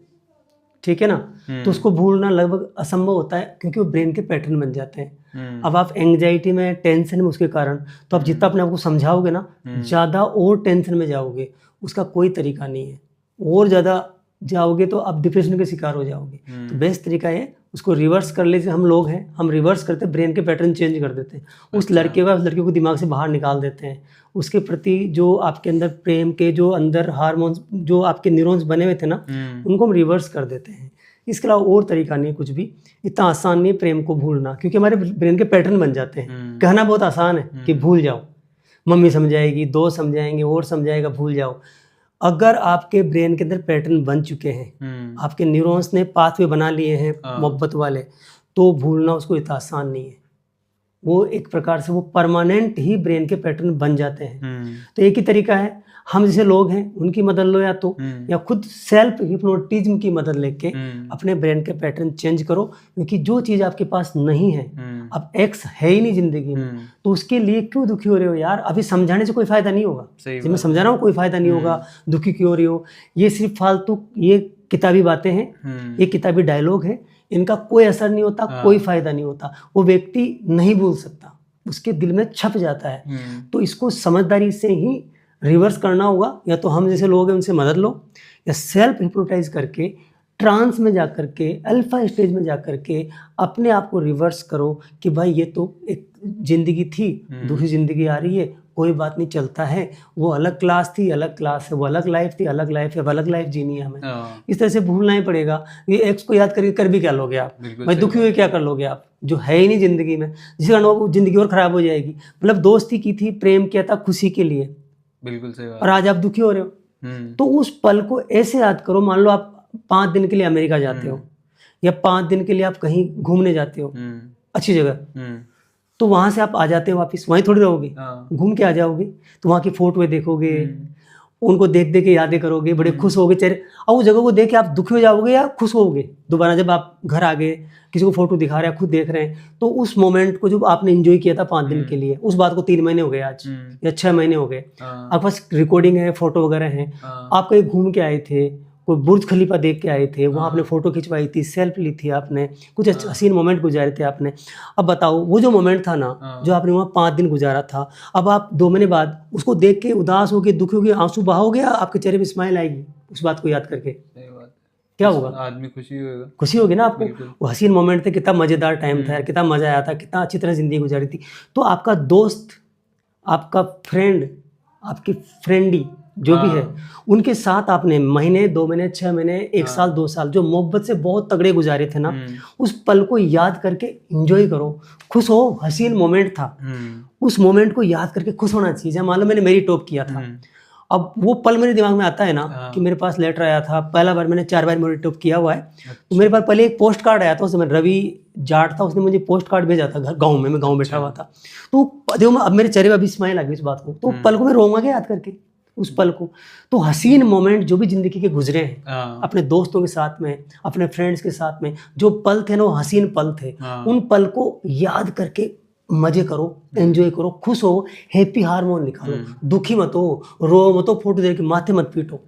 [SPEAKER 2] ठीक है ना, तो उसको भूलना लगभग असंभव होता है, क्योंकि वो ब्रेन के पैटर्न बन जाते हैं। अब आप एंग्जाइटी में, टेंशन में उसके कारण, तो आप जितना अपने आप को समझाओगे ना, ज़्यादा और टेंशन में जाओगे, उसका कोई तरीका नहीं है। और ज़्यादा जाओगे तो आप डिप्रेशन के शिकार हो जाओगे। तो बेस्ट तरीका है उसको रिवर्स कर ले। हम लोग हैं, हम रिवर्स करते, ब्रेन के पैटर्न चेंज कर देते हैं, उस लड़के को दिमाग से बाहर निकाल देते हैं। उसके प्रति जो आपके अंदर प्रेम के जो अंदर हार्मोन्स, जो आपके न्यूरॉन्स बने हुए थे ना, उनको हम रिवर्स कर देते हैं। इसके अलावा और तरीका नहीं है कुछ भी। इतना आसान नहीं है प्रेम को भूलना, क्योंकि हमारे ब्रेन के पैटर्न बन जाते हैं। कहना बहुत आसान है कि भूल जाओ, मम्मी समझाएगी, दोस्त समझाएंगे, और समझाएगा, भूल जाओ। अगर आपके ब्रेन के अंदर पैटर्न बन चुके हैं, आपके न्यूरॉन्स ने पाथवे बना लिए हैं मोहब्बत वाले, तो भूलना उसको इतना आसान नहीं है। वो एक प्रकार से वो परमानेंट ही ब्रेन के पैटर्न बन जाते हैं। तो एक ही तरीका है, हम जैसे लोग हैं उनकी मदद लो, या खुद सेल्फ हिप्नोटिज्म की मदद लेके अपने ब्रेन के पैटर्न चेंज करो। क्योंकि जो चीज़ आपके पास नहीं है, अब एक्स है ही नहीं जिंदगी में, तो उसके लिए क्यों दुखी हो रहे हो यार? अभी समझाने से कोई फायदा नहीं होगा। जब मैं समझा रहा हूँ कोई फायदा नहीं होगा, दुखी क्यों हो रही हो? ये सिर्फ फालतू ये किताबी बातें हैं, ये किताबी डायलॉग है, इनका कोई असर नहीं होता, कोई फायदा नहीं होता। वो व्यक्ति नहीं भूल सकता, उसके दिल में छप जाता है। तो इसको समझदारी से ही रिवर्स करना होगा। या तो हम जैसे लोग हैं उनसे मदद लो, या सेल्फ हिप्नोटाइज करके ट्रांस में जा करके, अल्फा स्टेज में जा करके अपने आप को रिवर्स करो कि भाई ये तो एक ज़िंदगी थी, दूसरी ज़िंदगी आ रही है, कोई बात नहीं, चलता है। वो अलग क्लास थी, अलग क्लास है, वो अलग लाइफ थी, अलग लाइफ है, अब अलग लाइफ जीनी है हमें। इस तरह से भूलना ही पड़ेगा। ये एक्स को याद करके कर भी क्या लोगे आप? भाई दुखी हुए क्या कर लोगे आप, जो है ही नहीं ज़िंदगी में, जिसके कारण वो ज़िंदगी और ख़राब हो जाएगी। मतलब दोस्ती की थी, प्रेम किया था खुशी के लिए,
[SPEAKER 1] बिल्कुल सही बात।
[SPEAKER 2] और आज आप दुखी हो रहे हो। तो उस पल को ऐसे याद करो, मान लो आप 5 दिन के लिए अमेरिका जाते हो, या 5 दिन के लिए आप कहीं घूमने जाते हो अच्छी जगह, तो वहां से आप आ जाते हो वापस, वहीं थोड़ी रहोगे, घूम के आ जाओगे, तो वहां की फोटोएं देखोगे, उनको देख देख के यादें करोगे, बड़े खुश होगे चेहरे। और उस जगह को देख के आप दुखी हो जाओगे या खुश होगे दोबारा? जब आप घर आ गए, किसी को फोटो दिखा रहे हैं, खुद देख रहे हैं, तो उस मोमेंट को जो आपने एंजॉय किया था 5 दिन के लिए, उस बात को 3 महीने हो गए आज, या 6 महीने हो गए, आपके पास रिकॉर्डिंग है, फोटो वगैरह है। आप कहीं घूम के आए थे, कोई बुर्ज खलीफा देख के आए थे, वहाँ आपने फोटो खिंचवाई थी, सेल्फी ली थी आपने, कुछ हसीन मोमेंट गुजारे थे आपने। अब बताओ, वो जो मोमेंट था ना, जो आपने वहाँ 5 दिन गुजारा था, अब आप 2 महीने बाद उसको देख के उदास होगे, दुखी होगे, आंसू बहाओगे, आपके चेहरे पे स्माइल आएगी उस बात को याद करके? क्या होगा?
[SPEAKER 1] आदमी खुशी होगा।
[SPEAKER 2] खुशी होगी ना आपको।
[SPEAKER 1] बिल्कुल।
[SPEAKER 2] वो हसीन मोमेंट थे, कितना मज़ेदार टाइम था यार, कितना मज़ा आया था, कितना अच्छी तरह ज़िंदगी गुजारी थी। तो आपका दोस्त, आपका फ्रेंड, आपकी फ्रेंडी जो भी है,
[SPEAKER 1] हाँ।
[SPEAKER 2] उनके साथ आपने महीने, 2 महीने, 6 महीने, 1 साल, 2 साल जो मोहब्बत से बहुत तगड़े गुजारे थे ना, उस पल को याद करके एंजॉय करो, खुश हो। हसीन मोमेंट था, उस मोमेंट को याद करके खुश होना चाहिए। जब मान लो मैंने मेरी टॉप किया था, अब वो पल मेरे दिमाग में आता है ना कि मेरे पास लेटर आया था, पहला बार मैंने 4 बार मेरी टॉप किया हुआ है। तो मेरे पास पहले एक पोस्ट कार्ड आया था, उसमें रवि जाट था, उसने मुझे पोस्ट कार्ड भेजा था घर गाँव में, मैं गाँव बैठा हुआ था। तो देखो अब मेरे चेहरे पर अभी स्माइल आ गई इस बात को, तो पल को मैं रोऊंगा क्या याद करके उस पल को। तो हसीन मोमेंट जो भी जिंदगी के गुजरे हैं, अपने दोस्तों के साथ में, अपने फ्रेंड्स के साथ में, जो पल थे ना वो हसीन पल थे। उन पल को याद करके मजे करो, एंजॉय करो, खुश हो, हैप्पी हार्मोन निकालो, दुखी मत हो, रो मत हो, फोटो देख के माथे मत पीटो।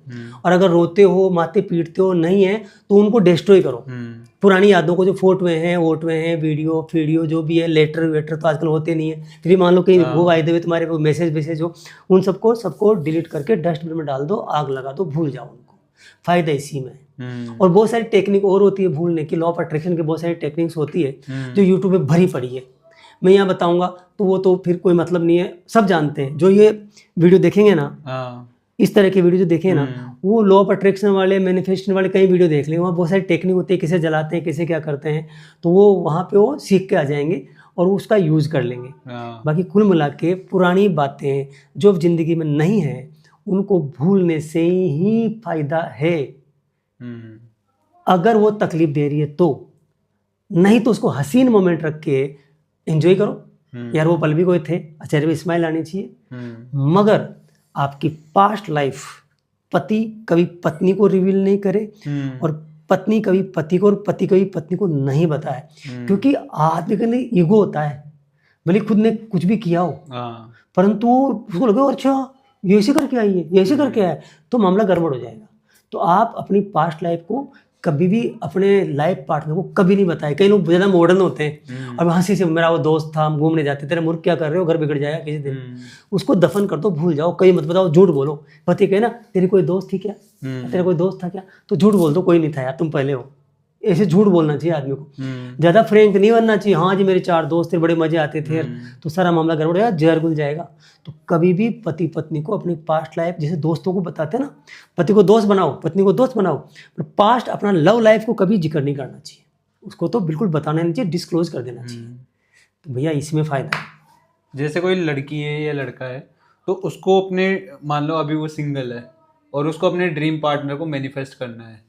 [SPEAKER 2] और अगर रोते हो, माथे पीटते हो नहीं है तो उनको डिस्ट्रॉय करो। पुरानी यादों को जो फोटोएं हैं, वीडियो जो भी है, लेटर वेटर तो आजकल होते नहीं है, फिर मान लो कहीं वो आए हुए तुम्हारे मैसेज हो, उन सबको डिलीट करके डस्टबिन में डाल दो, आग लगा दो, भूल जाओ उनको। फायदा इसी में। और बहुत सारी टेक्निक और होती है भूलने की, लॉ ऑफ अट्रैक्शन की बहुत सारी टेक्निक्स होती है जो यूट्यूब पे भरी पड़ी है। मैं यहाँ बताऊंगा तो वो तो फिर कोई मतलब नहीं है, सब जानते हैं। जो ये वीडियो देखेंगे ना, इस तरह की वीडियो जो देखें ना, वो लॉ ऑफ अट्रैक्शन वाले, मैनिफेस्टेशन वाले कई वीडियो देख लें, वहाँ बहुत सारी टेक्निक होती है, किसे जलाते हैं, किसे क्या करते हैं, तो वो वहाँ पे वो सीख के आ जाएंगे और उसका यूज़ कर लेंगे। बाकी कुल मिला के पुरानी बातें जो अब ज़िंदगी में नहीं है, उनको भूलने से ही फायदा है, अगर वो तकलीफ दे रही है तो। नहीं तो उसको हसीन मोमेंट रख के एंजॉय करो। यार वो पल भी कोई थे, चेहरे पे स्माइल आनी चाहिए। मगर आपकी पास्ट लाइफ पति कभी पत्नी को रिवील नहीं करे, और पत्नी कभी पति को, और पति कभी पत्नी को नहीं बताए। क्योंकि आदमी के अंदर ईगो होता है, भले खुद ने कुछ भी किया हो, परंतु उसको लगे अच्छा ये ऐसे करके आई है, ये ऐसे करके आया, तो मामला गड़बड़ हो जाएगा। तो आप अपनी पास्ट लाइफ को कभी भी अपने लाइफ पार्टनर को कभी नहीं बताए। कई लोग ज़्यादा मॉडर्न होते हैं और हंसी से, मेरा वो दोस्त था, हम घूमने जाते, तेरे मुर्ख क्या कर रहे हो, घर बिगड़ जाएगा किसी दिन। उसको दफन कर दो, भूल जाओ, कहीं मत बताओ, झूठ बोलो। पति कहे ना तेरी कोई दोस्त थी क्या, तेरा कोई दोस्त था क्या, तो झूठ बोल दो कोई नहीं था यार, तुम पहले हो। ऐसे झूठ बोलना चाहिए आदमी को, ज़्यादा फ्रैंक नहीं बनना चाहिए। हाँ जी मेरे 4 दोस्त थे, बड़े मजे आते थे, तो सारा मामला गड़बड़ है, जहर घुल जाएगा। तो कभी भी पति पत्नी को अपनी पास्ट लाइफ, जैसे दोस्तों को बताते हैं ना, पति को दोस्त बनाओ, पत्नी को दोस्त बनाओ, पर पास्ट अपना लव लाइफ को कभी जिक्र नहीं करना चाहिए, उसको तो बिल्कुल बताना नहीं चाहिए, डिस्क्लोज कर देना चाहिए। तो भैया इसमें फ़ायदा है।
[SPEAKER 1] जैसे कोई लड़की है या लड़का है, तो उसको अपने, मान लो अभी वो सिंगल है और उसको अपने ड्रीम पार्टनर को मैनिफेस्ट करना है,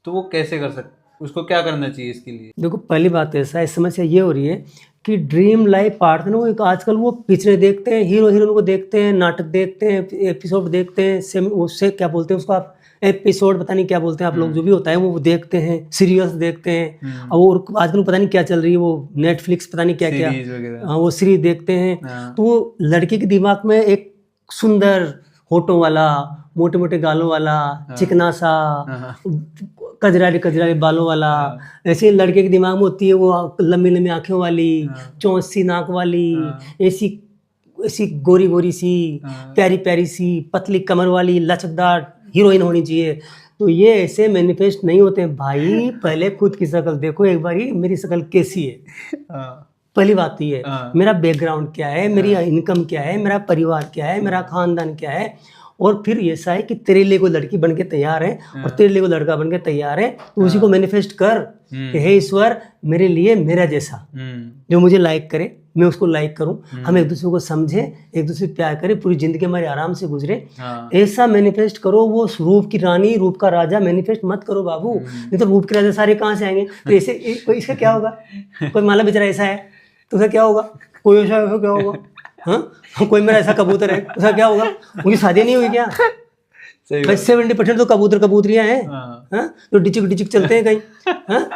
[SPEAKER 1] तो वो कैसे कर सकता, उसको क्या करना चाहिए इसके लिए?
[SPEAKER 2] देखो पहली बात ऐसा है, समस्या ये हो रही है कि ड्रीम लाइफ पार्टनर वो एक आजकल वो पिक्चरें देखते हैं, हीरो हीरोइन को देखते हैं, नाटक देखते हैं, एपिसोड देखते हैं, उससे क्या बोलते हैं उसको आप, एपिसोड पता नहीं क्या बोलते हैं आप लोग, जो भी होता है वो देखते हैं, सीरियल्स देखते हैं। और वो आजकल पता नहीं क्या चल रही है, वो नेटफ्लिक्स पता नहीं क्या क्या, हाँ वो सीरीज देखते हैं। तो वो लड़के के दिमाग में एक सुंदर होठों वाला, मोटे मोटे गालों वाला, चिकना सा, कजरारे बालों वाला, ऐसे लड़के के दिमाग में होती है वो लंबी लंबी आंखों वाली, चौंसी नाक वाली, ऐसी गोरी गोरी सी, प्यारी प्यारी सी, पतली कमर वाली, लचकदार हीरोइन होनी चाहिए। तो ये ऐसे मैनिफेस्ट नहीं होते हैं भाई, पहले खुद की शक्ल देखो एक बार, मेरी शक्ल कैसी है। पहली बात ये है, मेरा बैकग्राउंड क्या है, मेरी इनकम क्या है, मेरा परिवार क्या है, मेरा खानदान क्या है। और फिर ऐसा है कि तेरे लिए कोई लड़की बन के तैयार है और तेरे लिए कोई लड़का बन के तैयार है, तो उसी को मैनिफेस्ट कर कि हे ईश्वर मेरे लिए मेरा जैसा, जो मुझे लाइक करे मैं उसको लाइक करूं, हम एक दूसरे को समझे, एक दूसरे प्यार करें, पूरी जिंदगी हमारी आराम से गुजरे। ऐसा मैनिफेस्ट करो। वो रूप की रानी, रूप का राजा मैनिफेस्ट मत करो बाबू, नहीं तो रूप के राजा सारे कहाँ से आएंगे। तो ऐसे इसका क्या होगा, कोई माला बेचारा ऐसा है तो उसका क्या होगा, कोई ऐसा क्या होगा, हाँ कोई मेरा ऐसा कबूतर है उसका क्या होगा, उनकी शादी नहीं हुई क्या? 70% तो कबूतरियां हैं, जो डिचिक डिचिक चलते हैं कहीं,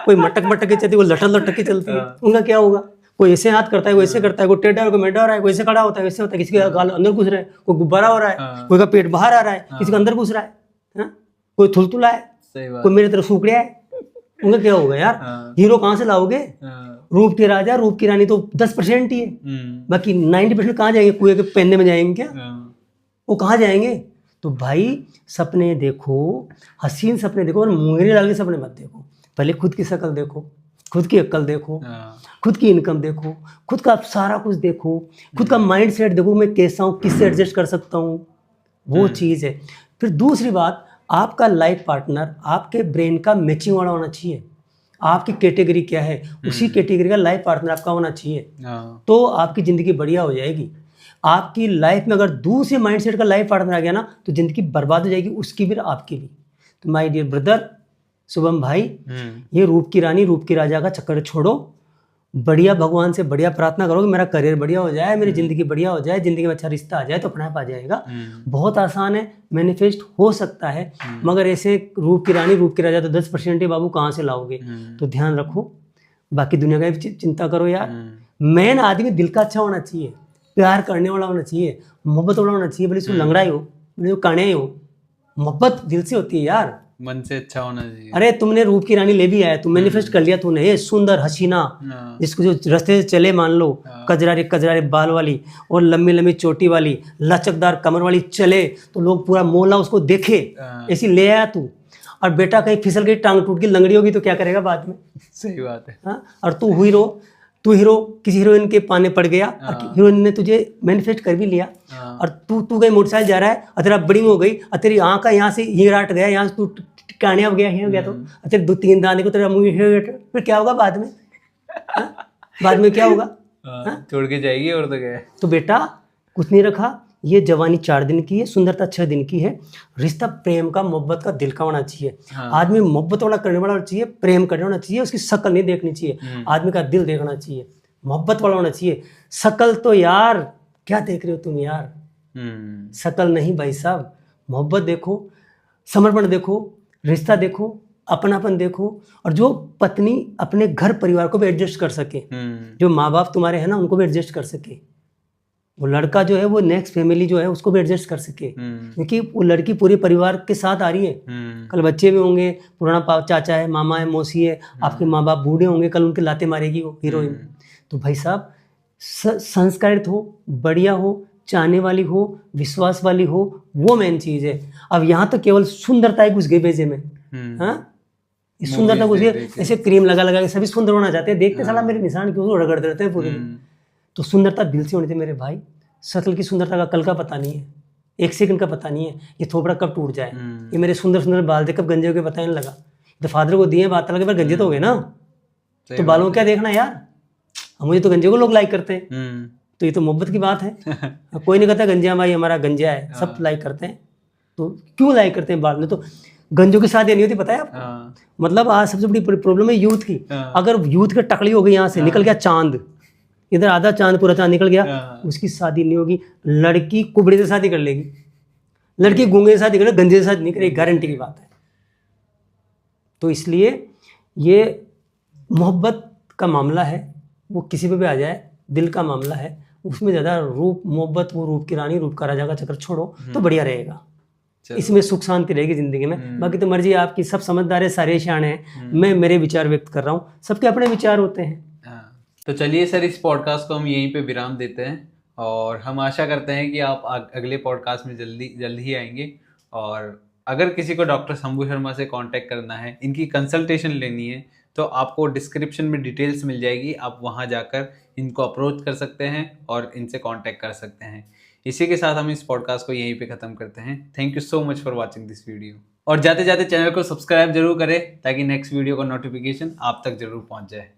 [SPEAKER 2] कोई मटक मटक के चलती है, कोई लटक लटक के चलती है, उनका क्या होगा? कोई ऐसे हाथ करता है, कोई ऐसे करता है, कोई टेढ़ा है, कोई मेढ़ा हो रहा है, कोई ऐसे खड़ा होता है, वैसे होता है, किसी का गाल अंदर घुस रहा है, कोई गुब्बारा हो रहा है, कोई का पेट बाहर आ रहा है, किसी का अंदर घुस रहा है, कोई थुलथुला है, कोई मेरी तरफ सूखड़िया है, उनका क्या होगा यार? हीरो कहाँ से लाओगे? रूप के राजा रूप की रानी तो 10% ही है, बाकी 90% कहाँ जाएंगे? कुएं के पहनने में जाएंगे क्या? वो कहाँ जाएंगे? तो भाई सपने देखो, हसीन सपने देखो, और मुंगेरी लाल के सपने मत देखो। पहले खुद की शक्ल देखो, खुद की अक्ल देखो, खुद की इनकम देखो, खुद का सारा कुछ देखो, खुद का माइंड सेट देखो, मैं कैसा हूँ, किससे एडजस्ट कर सकता हूँ, वो चीज़ है। फिर दूसरी बात, आपका लाइफ पार्टनर आपके ब्रेन का मैचिंग वाला होना चाहिए। आपकी कैटेगरी क्या है, उसी कैटेगरी का लाइफ पार्टनर आपका होना चाहिए, तो आपकी ज़िंदगी बढ़िया हो जाएगी। आपकी लाइफ में अगर दूसरे माइंडसेट का लाइफ पार्टनर आ गया ना, तो ज़िंदगी बर्बाद हो जाएगी, उसकी भी आपकी भी। तो माय डियर ब्रदर शुभम भाई, ये रूप की रानी रूप की राजा का चक्कर छोड़ो, बढ़िया भगवान से बढ़िया प्रार्थना करो कि मेरा करियर बढ़िया हो जाए, मेरी ज़िंदगी बढ़िया हो जाए, ज़िंदगी में अच्छा रिश्ता आ जाए तो अपने आप आ जाएगा। बहुत आसान है, मैनिफेस्ट हो सकता है, मगर ऐसे रूप की रानी रूप की राजा तो 10% ही बाबू कहाँ से लाओगे। तो ध्यान रखो, बाकी दुनिया का भी चिंता करो यार। मेन आदमी दिल का अच्छा होना चाहिए, प्यार करने वाला होना चाहिए, मोहब्बत वाला होना चाहिए, भले उसको लंगड़ा ही हो, भले वो काने ही हो, मोहब्बत दिल से होती है यार,
[SPEAKER 1] मन से अच्छा होना चाहिए।
[SPEAKER 2] अरे तुमने रूप की रानी ले भी आया, तुम मैनिफेस्ट कर लिया तूने, ये सुंदर हसीना, जिसको जो रास्ते से चले मान लो, कजरारे कजरारे बाल वाली और लंबी लंबी चोटी वाली लचकदार कमर वाली चले तो लोग पूरा मोहल्ला उसको देखे, ऐसी ले आया तू। और बेटा कहीं फिसल गई, टांग टूट गई, लंगड़ी होगी तो क्या करेगा बाद में।
[SPEAKER 1] सही बात है।
[SPEAKER 2] हाँ, और तू हीरो किसी हीरोइन के पाने पड़ गया, और हीरोइन ने तुझे मैनिफेस्ट कर भी लिया, और तू कहीं मोटरसाइकिल जा रहा है और तेरा बडिंग हो गई, और तेरी आँख का यहाँ से हीरा हट गया, यहाँ से तू कानिया हो गया, ही हो गया, तो तेरे 2-3 दाने को तेरा मुंह, फिर क्या होगा बाद में? बाद में क्या होगा?
[SPEAKER 1] छोड़ के जाएगी और तो क्या है। तो
[SPEAKER 2] बेटा कुछ नहीं रखा, ये जवानी 4 दिन की है, सुंदरता 6 दिन की है। रिश्ता प्रेम का, मोहब्बत का, दिल का होना चाहिए। आदमी मोहब्बत वाला करने वाला चाहिए, प्रेम करने वाला चाहिए, उसकी शक्ल नहीं देखनी चाहिए, आदमी का दिल देखना चाहिए, मोहब्बत वाला होना चाहिए। शक्ल तो यार क्या देख रहे हो तुम यार, शक्ल नहीं भाई साहब, मोहब्बत देखो, समर्पण देखो, रिश्ता देखो, अपनापन देखो, और जो पत्नी अपने घर परिवार को भी एडजस्ट कर सके, जो माँ बाप तुम्हारे हैं ना उनको भी एडजस्ट कर सके, वो लड़का जो है वो नेक्स्ट फैमिली जो है उसको भी एडजस्ट कर सके, क्योंकि वो लड़की पूरे परिवार के साथ आ रही है, कल बच्चे भी होंगे, पुराना चाचा है, मामा है, मौसी है, आपके माँ बाप बूढ़े होंगे, कल उनके लाते मारेगी वो हीरोइन। तो भाई साहब संस्कारित हो, बढ़िया हो, चाहने वाली हो, विश्वास वाली हो, वो मेन चीज़ है। अब यहाँ तो केवल सुंदरता ही घुस गई बेजे में। हाँ, इस सुंदरता घुस गई, ऐसे क्रीम लगा लगा के सभी सुंदर होना चाहते हैं, देखते साला मेरे निशान क्यों रगड़ देते हैं पूरे। तो सुंदरता दिल से होनी चाहिए मेरे भाई। शक्ल की सुंदरता का कल का पता नहीं है, 1 सेकंड का पता नहीं है, ये थोपड़ा कब टूट जाए, ये मेरे सुंदर सुंदर बाल थे कब गंजे हो के पता नहीं लगा। तो फादर को दिए बात लगे, पर गंजे तो हो गए ना, तो बालों को क्या देखना यार, मुझे तो गंजे को लोग लाइक करते हैं, तो ये तो मोहब्बत की बात है। कोई नहीं कहता गंजा भाई हमारा गंजा है, सब लाइक करते हैं। तो क्यों लाइक करते हैं बाद में, तो गंजों की शादी नहीं होती, पता है आपको। मतलब आज सबसे बड़ी प्रॉब्लम है यूथ की। अगर यूथ का टकली हो गई, यहाँ से निकल गया चांद, इधर आधा चांद पूरा चांद निकल गया, उसकी शादी नहीं होगी। लड़की कुबड़े से शादी कर लेगी, लड़की गूंगे से शादी करे, गंजे से शादी नहीं करेगी, गारंटी की बात है। तो इसलिए ये मोहब्बत का मामला है, वो किसी पे भी आ जाए, दिल का मामला है, उसमें ज़्यादा रूप मोहब्बत, वो रूप की रानी रूप का राजा का चक्कर छोड़ो तो बढ़िया रहेगा। इसमें सुख शांति रहेगी जिंदगी में। बाकी तो मर्जी आपकी, सब समझदार है, सारे शान हैं, मैं मेरे विचार व्यक्त कर रहा हूँ, सबके अपने विचार होते हैं।
[SPEAKER 1] तो चलिए सर, इस पॉडकास्ट को हम यहीं पे विराम देते हैं, और हम आशा करते हैं कि आप अगले पॉडकास्ट में जल्द ही आएंगे। और अगर किसी को डॉक्टर शंभू शर्मा से कांटेक्ट करना है, इनकी कंसल्टेशन लेनी है, तो आपको डिस्क्रिप्शन में डिटेल्स मिल जाएगी, आप वहां जाकर इनको अप्रोच कर सकते हैं और इनसे कांटेक्ट कर सकते हैं। इसी के साथ हम इस पॉडकास्ट को यहीं पे ख़त्म करते हैं। Thank you so much for watching this video, और जाते जाते चैनल को सब्सक्राइब जरूर करें ताकि नेक्स्ट वीडियो का नोटिफिकेशन आप तक जरूर पहुंच जाए।